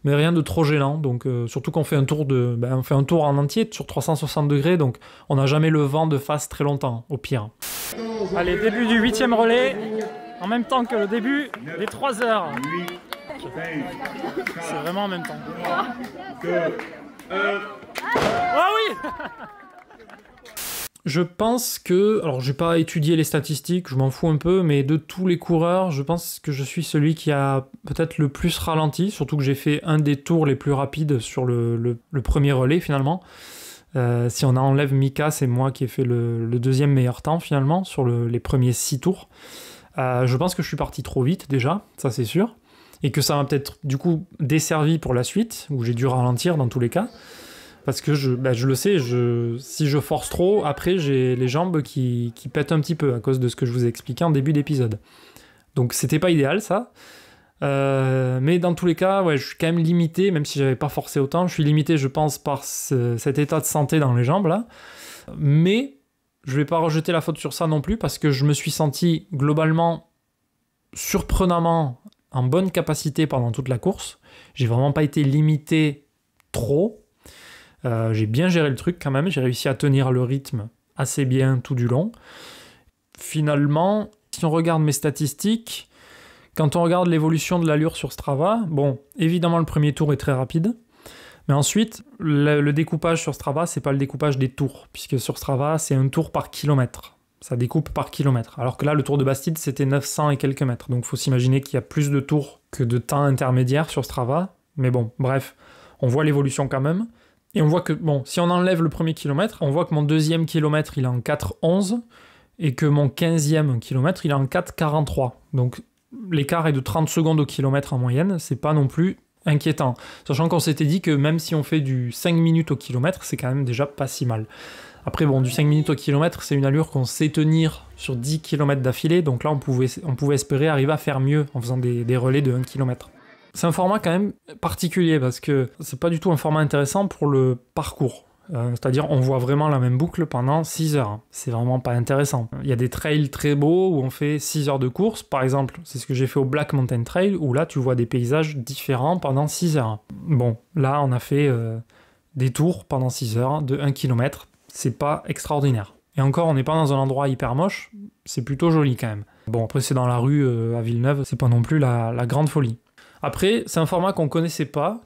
mais rien de trop gênant. Donc surtout qu'on fait on fait un tour en entier sur 360 degrés, donc on n'a jamais le vent de face très longtemps, au pire. Allez, début du 8e relais, en même temps que le début des 3 heures. C'est vraiment en même temps. Ah oui. Je pense que, alors j'ai pas étudié les statistiques, je m'en fous un peu, mais de tous les coureurs, je pense que je suis celui qui a peut-être le plus ralenti, surtout que j'ai fait un des tours les plus rapides sur le premier relais finalement. Si on enlève Mika, c'est moi qui ai fait le deuxième meilleur temps finalement sur les premiers 6 tours. Je pense que je suis parti trop vite déjà, ça c'est sûr, et que ça m'a peut-être du coup desservi pour la suite, où j'ai dû ralentir dans tous les cas. Parce que je le sais, si je force trop, après j'ai les jambes qui pètent un petit peu à cause de ce que je vous ai expliqué en début d'épisode. Donc c'était pas idéal ça. Mais dans tous les cas, ouais, je suis quand même limité, même si j'avais pas forcé autant, je suis limité je pense par cet état de santé dans les jambes là. Mais je vais pas rejeter la faute sur ça non plus, parce que je me suis senti globalement surprenamment en bonne capacité pendant toute la course. J'ai vraiment pas été limité trop. J'ai bien géré le truc quand même, j'ai réussi à tenir le rythme assez bien tout du long. Finalement, si on regarde mes statistiques, quand on regarde l'évolution de l'allure sur Strava, bon, évidemment le premier tour est très rapide, mais ensuite, le découpage sur Strava, c'est pas le découpage des tours, puisque sur Strava, c'est un tour par kilomètre. Ça découpe par kilomètre. Alors que là, le tour de Bastide, c'était 900 et quelques mètres. Donc il faut s'imaginer qu'il y a plus de tours que de temps intermédiaire sur Strava. Mais bon, bref, on voit l'évolution quand même. Et on voit que, bon, si on enlève le premier kilomètre, on voit que mon deuxième kilomètre, il est en 4,11 et que mon 15e kilomètre, il est en 4,43. Donc l'écart est de 30 secondes au kilomètre en moyenne, c'est pas non plus inquiétant. Sachant qu'on s'était dit que même si on fait du 5 minutes au kilomètre, c'est quand même déjà pas si mal. Après, bon, du 5 minutes au kilomètre, c'est une allure qu'on sait tenir sur 10 km d'affilée, donc là, on pouvait espérer arriver à faire mieux en faisant des relais de 1 km. C'est un format quand même particulier parce que c'est pas du tout un format intéressant pour le parcours. C'est-à-dire on voit vraiment la même boucle pendant 6 heures. C'est vraiment pas intéressant. Il y a des trails très beaux où on fait 6 heures de course. Par exemple, c'est ce que j'ai fait au Black Mountain Trail où là tu vois des paysages différents pendant 6 heures. Bon, là on a fait des tours pendant 6 heures de 1 km. C'est pas extraordinaire. Et encore, on n'est pas dans un endroit hyper moche. C'est plutôt joli quand même. Bon, après c'est dans la rue à Villeneuve. C'est pas non plus la grande folie. Après, c'est un format qu'on connaissait pas,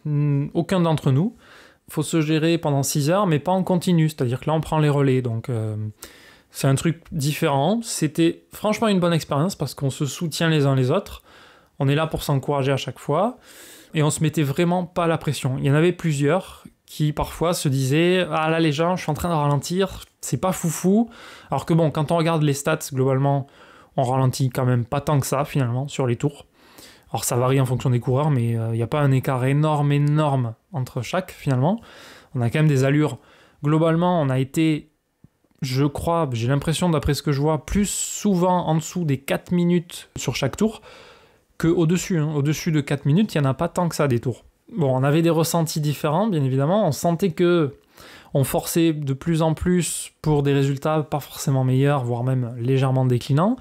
aucun d'entre nous. Il faut se gérer pendant 6 heures, mais pas en continu. C'est-à-dire que là, on prend les relais. Donc, c'est un truc différent. C'était franchement une bonne expérience parce qu'on se soutient les uns les autres. On est là pour s'encourager à chaque fois. Et on se mettait vraiment pas la pression. Il y en avait plusieurs qui, parfois, se disaient « Ah là, les gens, je suis en train de ralentir. C'est pas foufou. » Alors que bon, quand on regarde les stats, globalement, on ralentit quand même pas tant que ça, finalement, sur les tours. Alors ça varie en fonction des coureurs, mais il n'y a pas un écart énorme entre chaque, finalement. On a quand même des allures. Globalement, on a été, je crois, j'ai l'impression, d'après ce que je vois, plus souvent en dessous des 4 minutes sur chaque tour qu'au-dessus. Au-dessus de 4 minutes, il n'y en a pas tant que ça, des tours. Bon, on avait des ressentis différents, bien évidemment. On sentait que on forçait de plus en plus pour des résultats pas forcément meilleurs, voire même légèrement déclinants.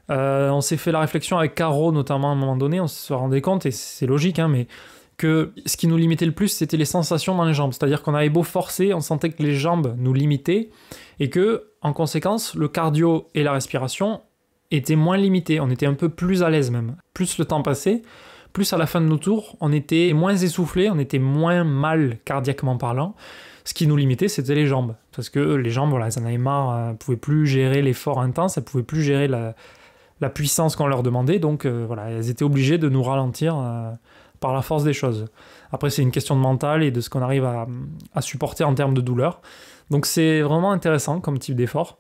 On s'est fait la réflexion avec Caro, notamment à un moment donné, on se rendait compte, et c'est logique, hein, mais que ce qui nous limitait le plus, c'était les sensations dans les jambes. C'est-à-dire qu'on avait beau forcer, on sentait que les jambes nous limitaient, et que, en conséquence, le cardio et la respiration étaient moins limités. On était un peu plus à l'aise même. Plus le temps passait, plus à la fin de nos tours, on était moins essoufflé, on était moins mal cardiaquement parlant. Ce qui nous limitait, c'était les jambes. Parce que les jambes, voilà, elles en avaient marre, elles ne pouvaient plus gérer l'effort intense, elles ne pouvaient plus gérer la puissance qu'on leur demandait, donc voilà, elles étaient obligées de nous ralentir par la force des choses. Après, c'est une question de mental et de ce qu'on arrive à supporter en termes de douleur. Donc c'est vraiment intéressant comme type d'effort.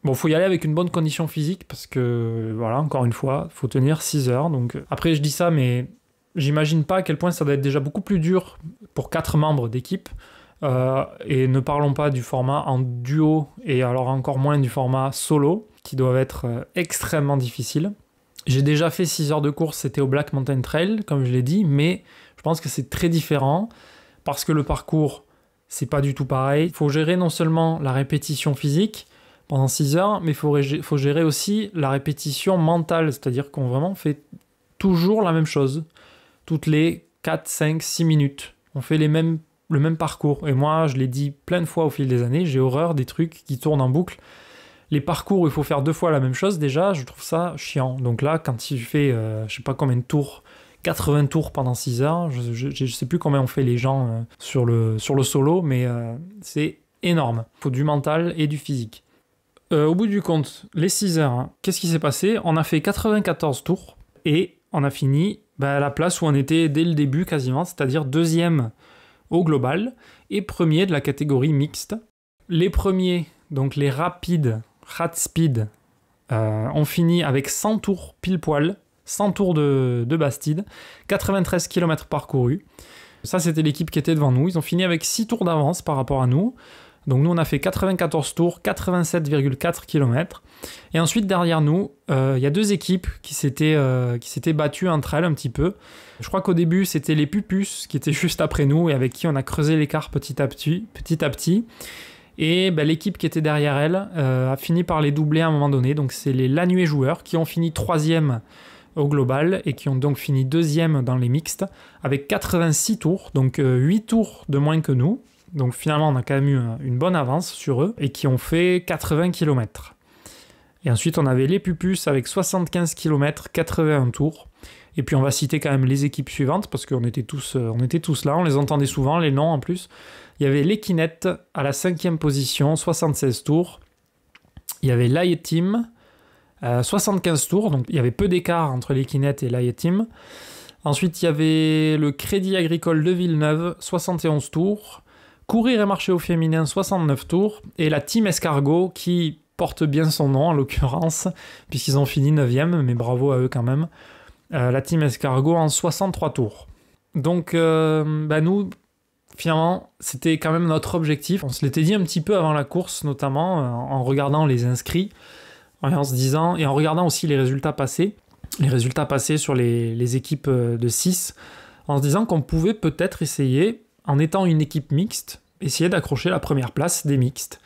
Bon, faut y aller avec une bonne condition physique parce que, voilà, encore une fois, faut tenir 6 heures. Donc après, je dis ça, mais j'imagine pas à quel point ça doit être déjà beaucoup plus dur pour 4 membres d'équipe. Et ne parlons pas du format en duo et alors encore moins du format solo qui doivent être extrêmement difficiles. J'ai déjà fait 6 heures de course, c'était au Black Mountain Trail, comme je l'ai dit, mais je pense que c'est très différent parce que le parcours, c'est pas du tout pareil. Il faut gérer non seulement la répétition physique pendant 6 heures, mais il faut gérer aussi la répétition mentale, c'est-à-dire qu'on vraiment fait toujours la même chose. Toutes les 4, 5, 6 minutes. On fait le même parcours. Et moi, je l'ai dit plein de fois au fil des années, j'ai horreur des trucs qui tournent en boucle. Les parcours où il faut faire 2 fois la même chose, déjà, je trouve ça chiant. Donc là, quand tu fais, je sais pas combien de tours, 80 tours pendant 6 heures, je sais plus combien on fait les gens sur le solo, mais c'est énorme. Il faut du mental et du physique. Au bout du compte, les 6 heures, hein, qu'est-ce qui s'est passé? On a fait 94 tours et on a fini à la place où on était dès le début quasiment, c'est-à-dire 2e au global et 1er de la catégorie mixte. Les premiers, donc les rapides, Rat Speed, ont fini avec 100 tours pile poil, 100 tours de Bastide, 93 km parcourus. Ça, c'était l'équipe qui était devant nous. Ils ont fini avec 6 tours d'avance par rapport à nous. Donc nous, on a fait 94 tours, 87,4 km. Et ensuite, derrière nous, il y a 2 équipes qui s'étaient battues entre elles un petit peu. Je crois qu'au début, c'était les Pupus qui étaient juste après nous et avec qui on a creusé l'écart petit à petit. Et l'équipe qui était derrière elle a fini par les doubler à un moment donné. Donc c'est les Lannuais joueurs qui ont fini 3e au global et qui ont donc fini 2e dans les mixtes avec 86 tours, donc 8 tours de moins que nous. Donc finalement, on a quand même eu une bonne avance sur eux et qui ont fait 80 km. Et ensuite, on avait les Pupus avec 75 km, 81 tours. Et puis on va citer quand même les équipes suivantes parce qu'on était tous là, on les entendait souvent, les noms en plus. Il y avait l'Equinet à la 5e position, 76 tours. Il y avait l'Aie Team, 75 tours, donc il y avait peu d'écart entre l'Equinet et l'Aie Team. Ensuite, il y avait le Crédit Agricole de Villeneuve, 71 tours. Courir et marcher au féminin, 69 tours. Et la Team Escargot, qui porte bien son nom en l'occurrence, puisqu'ils ont fini 9e, mais bravo à eux quand même. La Team Escargot en 63 tours. Donc, nous, finalement, c'était quand même notre objectif. On se l'était dit un petit peu avant la course, notamment en regardant les inscrits, en se disant, et en regardant aussi les résultats passés sur les équipes de 6, en se disant qu'on pouvait peut-être essayer, en étant une équipe mixte, essayer d'accrocher la première place des mixtes.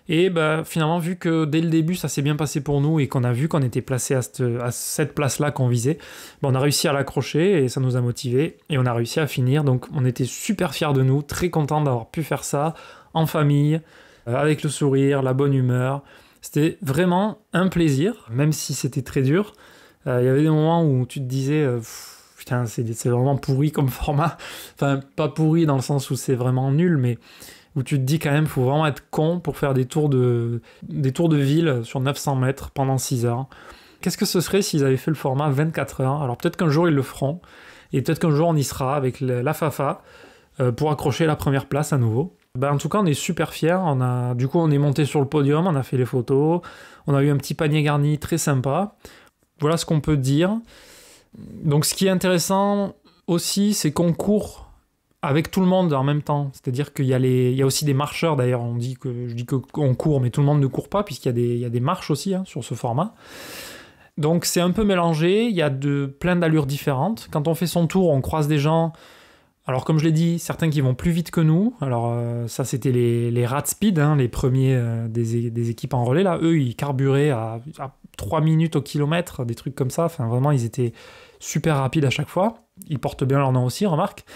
Et finalement, vu que dès le début, ça s'est bien passé pour nous et qu'on a vu qu'on était placé à cette place-là qu'on visait, on a réussi à l'accrocher et ça nous a motivés et on a réussi à finir. Donc on était super fiers de nous, très contents d'avoir pu faire ça en famille, avec le sourire, la bonne humeur. C'était vraiment un plaisir, même si c'était très dur. Il y avait des moments où tu te disais... putain, c'est vraiment pourri comme format. Enfin, pas pourri dans le sens où c'est vraiment nul, mais où tu te dis quand même, faut vraiment être con pour faire des tours de ville sur 900 mètres pendant 6 heures. Qu'est-ce que ce serait s'ils avaient fait le format 24 heures? Alors peut-être qu'un jour ils le feront, et peut-être qu'un jour on y sera avec la Fafa pour accrocher la première place à nouveau. En tout cas, on est super fiers. Du coup, on est monté sur le podium, on a fait les photos, on a eu un petit panier garni très sympa. Voilà ce qu'on peut dire. Donc ce qui est intéressant aussi, c'est qu'on court avec tout le monde en même temps. C'est-à-dire qu'il y a aussi des marcheurs, d'ailleurs. Je dis qu'on court, mais tout le monde ne court pas, puisqu'il y a des marches aussi sur ce format. Donc c'est un peu mélangé, il y a plein d'allures différentes. Quand on fait son tour, on croise des gens... Alors comme je l'ai dit, certains qui vont plus vite que nous. Alors ça, c'était les Rat Speed, les premiers des équipes en relais. Là, eux, ils carburaient à 3 minutes au kilomètre, des trucs comme ça. Enfin, vraiment, ils étaient super rapides à chaque fois. Ils portent bien leur nom aussi, remarque.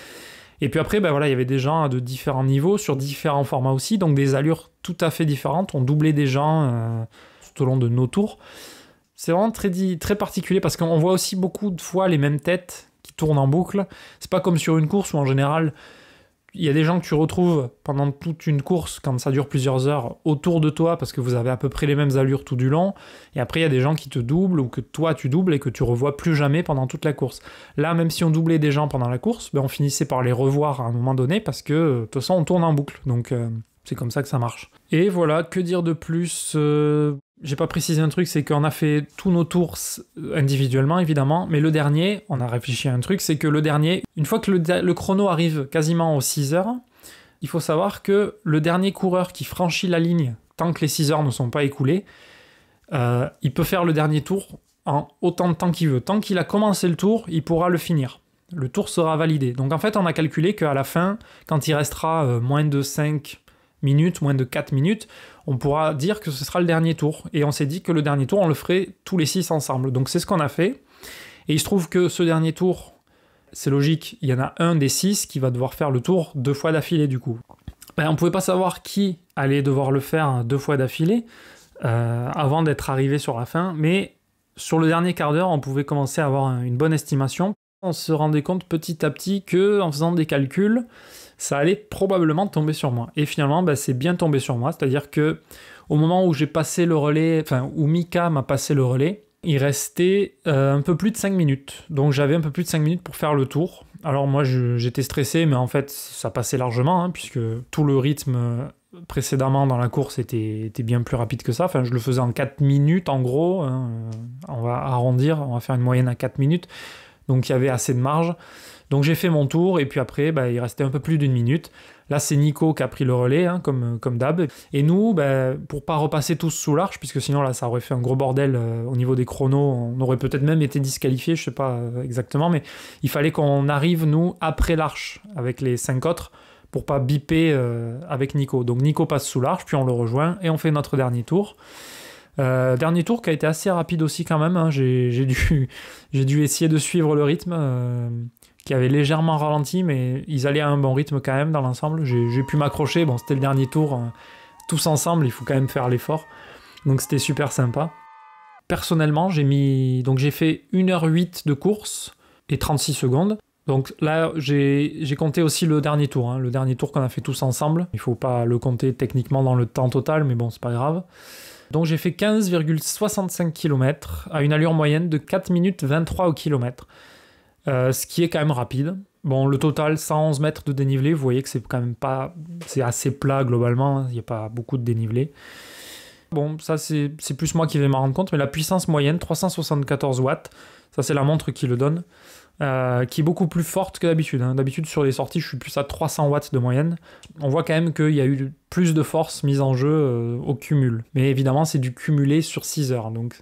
Et puis après, il y avait des gens de différents niveaux, sur différents formats aussi, donc des allures tout à fait différentes. On doublait des gens tout au long de nos tours. C'est vraiment très, très particulier parce qu'on voit aussi beaucoup de fois les mêmes têtes qui tournent en boucle. C'est pas comme sur une course où en général, il y a des gens que tu retrouves pendant toute une course, quand ça dure plusieurs heures, autour de toi parce que vous avez à peu près les mêmes allures tout du long. Et après, il y a des gens qui te doublent ou que toi tu doubles et que tu revois plus jamais pendant toute la course. Là, même si on doublait des gens pendant la course, on finissait par les revoir à un moment donné parce que de toute façon, on tourne en boucle. Donc, c'est comme ça que ça marche. Et voilà, que dire de plus J'ai pas précisé un truc, c'est qu'on a fait tous nos tours individuellement, évidemment, mais le dernier, on a réfléchi à un truc, c'est que le dernier, une fois que le chrono arrive quasiment aux 6 heures, il faut savoir que le dernier coureur qui franchit la ligne, tant que les 6 heures ne sont pas écoulées, il peut faire le dernier tour en autant de temps qu'il veut. Tant qu'il a commencé le tour, il pourra le finir. Le tour sera validé. Donc en fait, on a calculé qu'à la fin, quand il restera moins de 5 minutes, moins de 4 minutes, on pourra dire que ce sera le dernier tour. Et on s'est dit que le dernier tour, on le ferait tous les 6 ensemble. Donc c'est ce qu'on a fait. Et il se trouve que ce dernier tour, c'est logique, il y en a un des 6 qui va devoir faire le tour 2 fois d'affilée du coup. On ne pouvait pas savoir qui allait devoir le faire 2 fois d'affilée avant d'être arrivé sur la fin, mais sur le dernier quart d'heure, on pouvait commencer à avoir une bonne estimation. On se rendait compte petit à petit qu'en faisant des calculs, ça allait probablement tomber sur moi. Et finalement, c'est bien tombé sur moi, c'est-à-dire que au moment où j'ai passé le relais, enfin où Mika m'a passé le relais, il restait un peu plus de 5 minutes. Donc j'avais un peu plus de 5 minutes pour faire le tour. Alors moi j'étais stressé, mais en fait ça passait largement, hein, puisque tout le rythme précédemment dans la course était bien plus rapide que ça. Enfin je le faisais en 4 minutes en gros, hein. On va arrondir, on va faire une moyenne à 4 minutes. Donc il y avait assez de marge. Donc j'ai fait mon tour et puis après il restait un peu plus d'1 minute. Là c'est Nico qui a pris le relais, hein, comme d'hab. Et nous, pour pas repasser tous sous l'arche, puisque sinon là ça aurait fait un gros bordel au niveau des chronos, on aurait peut-être même été disqualifiés, je sais pas exactement, mais il fallait qu'on arrive nous après l'arche avec les 5 autres pour pas biper avec Nico. Donc Nico passe sous l'arche, puis on le rejoint et on fait notre dernier tour. Dernier tour qui a été assez rapide aussi quand même, hein. J'ai dû essayer de suivre le rythme qui avait légèrement ralenti, mais ils allaient à un bon rythme quand même dans l'ensemble. J'ai pu m'accrocher, bon c'était le dernier tour, tous ensemble, il faut quand même faire l'effort, donc c'était super sympa. Personnellement, j'ai fait 1h08 de course et 36 secondes. Donc là, j'ai compté aussi le dernier tour, hein, le dernier tour qu'on a fait tous ensemble. Il faut pas le compter techniquement dans le temps total, mais bon, c'est pas grave. Donc j'ai fait 15,65 km à une allure moyenne de 4 minutes 23 au kilomètre. Ce qui est quand même rapide. Bon, le total, 111 mètres de dénivelé, vous voyez que c'est quand même pas... C'est assez plat globalement, il n'y a pas beaucoup de dénivelé. Bon, ça c'est plus moi qui vais m'en rendre compte, mais la puissance moyenne, 374 watts, ça c'est la montre qui le donne, qui est beaucoup plus forte que d'habitude, hein. D'habitude sur les sorties, je suis plus à 300 watts de moyenne. On voit quand même qu'il y a eu plus de force mise en jeu au cumul. Mais évidemment, c'est du cumulé sur 6 heures, donc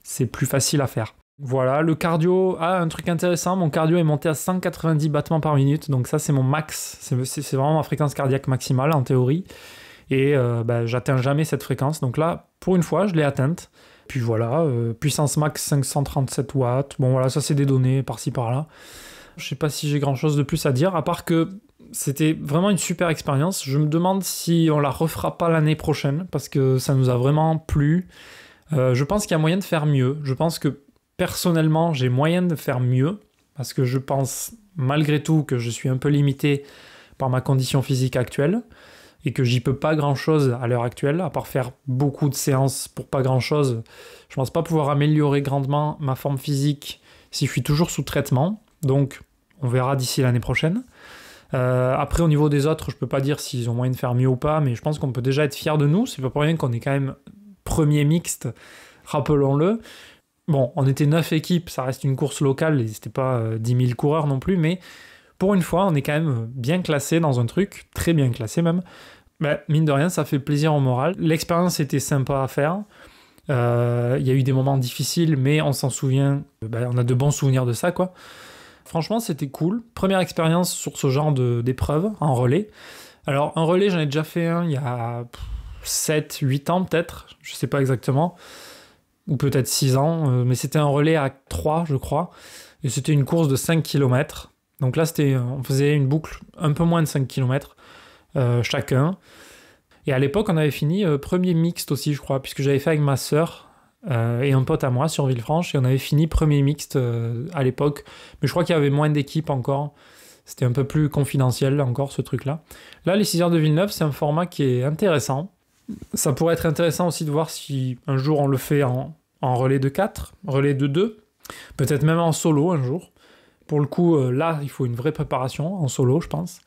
c'est plus facile à faire. Voilà, le cardio, un truc intéressant, mon cardio est monté à 190 battements par minute, donc ça c'est mon max, c'est vraiment ma fréquence cardiaque maximale en théorie, et j'atteins jamais cette fréquence, donc là, pour une fois, je l'ai atteinte. Puis voilà, puissance max 537 watts, bon voilà, ça c'est des données par-ci par-là. Je sais pas si j'ai grand-chose de plus à dire, à part que c'était vraiment une super expérience. Je me demande si on la refera pas l'année prochaine, parce que ça nous a vraiment plu. Je pense qu'il y a moyen de faire mieux, je pense que personnellement, j'ai moyen de faire mieux, parce que je pense malgré tout que je suis un peu limité par ma condition physique actuelle, et que j'y peux pas grand-chose à l'heure actuelle, à part faire beaucoup de séances pour pas grand-chose. Je pense pas pouvoir améliorer grandement ma forme physique si je suis toujours sous traitement, donc on verra d'ici l'année prochaine. Après, au niveau des autres, je peux pas dire s'ils ont moyen de faire mieux ou pas, mais je pense qu'on peut déjà être fiers de nous, c'est pas pour rien qu'on est quand même premier mixte, rappelons-le. Bon, on était 9 équipes, ça reste une course locale, et c'était pas 10 000 coureurs non plus, mais pour une fois, on est quand même bien classé dans un truc, très bien classé même. Mine de rien, ça fait plaisir au moral. L'expérience était sympa à faire. Il y a eu des moments difficiles, mais on s'en souvient, on a de bons souvenirs de ça, quoi. Franchement, c'était cool. Première expérience sur ce genre d'épreuve, en relais. Alors, un relais, j'en ai déjà fait un il y a 7-8 ans peut-être, je sais pas exactement. Ou peut-être 6 ans, mais c'était un relais à 3, je crois, et c'était une course de 5 km. Donc là, on faisait une boucle un peu moins de 5 km chacun. Et à l'époque, on avait fini premier mixte aussi, je crois, puisque j'avais fait avec ma sœur et un pote à moi sur Villefranche, et on avait fini premier mixte à l'époque. Mais je crois qu'il y avait moins d'équipes encore. C'était un peu plus confidentiel encore, ce truc-là. Là, les 6 heures de Villeneuve, c'est un format qui est intéressant. Ça pourrait être intéressant aussi de voir si un jour on le fait en relais de 4, relais de 2, peut-être même en solo un jour. Pour le coup, là, il faut une vraie préparation en solo, je pense.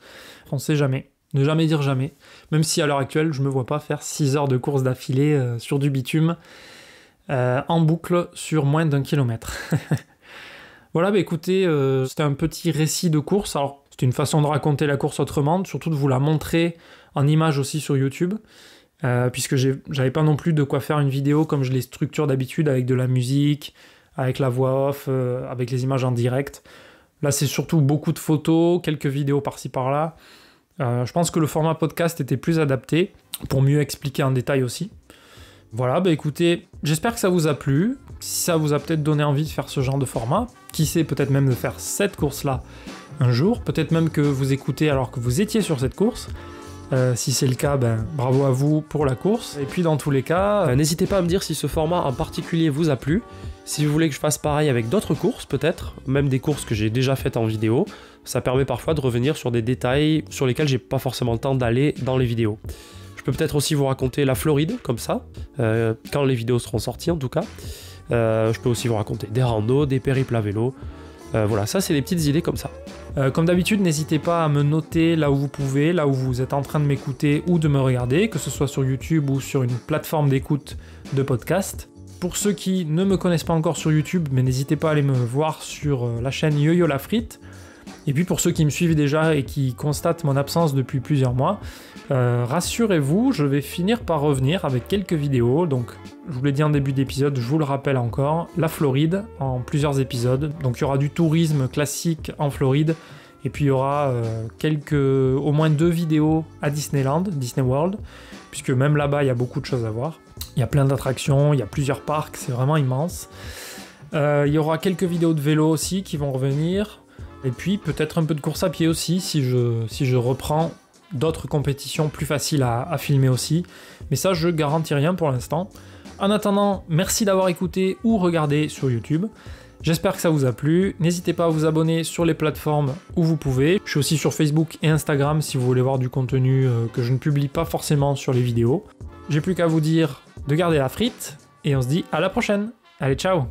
On sait jamais. Ne jamais dire jamais. Même si à l'heure actuelle, je me vois pas faire 6 heures de course d'affilée sur du bitume en boucle sur moins d'1 kilomètre. Voilà, écoutez, c'était un petit récit de course. Alors, c'était une façon de raconter la course autrement, surtout de vous la montrer en image aussi sur YouTube. Puisque j'avais pas non plus de quoi faire une vidéo comme je les structure d'habitude avec de la musique, avec la voix off, avec les images en direct. Là, c'est surtout beaucoup de photos, quelques vidéos par-ci par-là. Je pense que le format podcast était plus adapté pour mieux expliquer en détail aussi. Voilà, bah écoutez, j'espère que ça vous a plu. Si ça vous a peut-être donné envie de faire ce genre de format, qui sait, peut-être même de faire cette course-là un jour, peut-être même que vous écoutez alors que vous étiez sur cette course. Si c'est le cas, bravo à vous pour la course. Et puis dans tous les cas, n'hésitez pas à me dire si ce format en particulier vous a plu. Si vous voulez que je fasse pareil avec d'autres courses peut-être, même des courses que j'ai déjà faites en vidéo, ça permet parfois de revenir sur des détails sur lesquels j'ai pas forcément le temps d'aller dans les vidéos. Je peux peut-être aussi vous raconter la Floride, comme ça, quand les vidéos seront sorties en tout cas. Je peux aussi vous raconter des randos, des périples à vélo. Voilà, ça c'est des petites idées comme ça. Comme d'habitude, n'hésitez pas à me noter là où vous pouvez, là où vous êtes en train de m'écouter ou de me regarder, que ce soit sur YouTube ou sur une plateforme d'écoute de podcast. Pour ceux qui ne me connaissent pas encore sur YouTube, mais n'hésitez pas à aller me voir sur la chaîne Yo-Yo la frite. Et puis pour ceux qui me suivent déjà et qui constatent mon absence depuis plusieurs mois, rassurez-vous, je vais finir par revenir avec quelques vidéos. Donc je vous l'ai dit en début d'épisode, je vous le rappelle encore, la Floride en plusieurs épisodes. Donc il y aura du tourisme classique en Floride, et puis il y aura au moins 2 vidéos à Disneyland, Disney World, puisque même là-bas il y a beaucoup de choses à voir. Il y a plein d'attractions, il y a plusieurs parcs, c'est vraiment immense. Il y aura quelques vidéos de vélo aussi qui vont revenir. Et puis peut-être un peu de course à pied aussi, si je reprends d'autres compétitions plus faciles à filmer aussi. Mais ça, je garantis rien pour l'instant. En attendant, merci d'avoir écouté ou regardé sur YouTube. J'espère que ça vous a plu. N'hésitez pas à vous abonner sur les plateformes où vous pouvez. Je suis aussi sur Facebook et Instagram si vous voulez voir du contenu que je ne publie pas forcément sur les vidéos. J'ai plus qu'à vous dire de garder la frite et on se dit à la prochaine. Allez, ciao!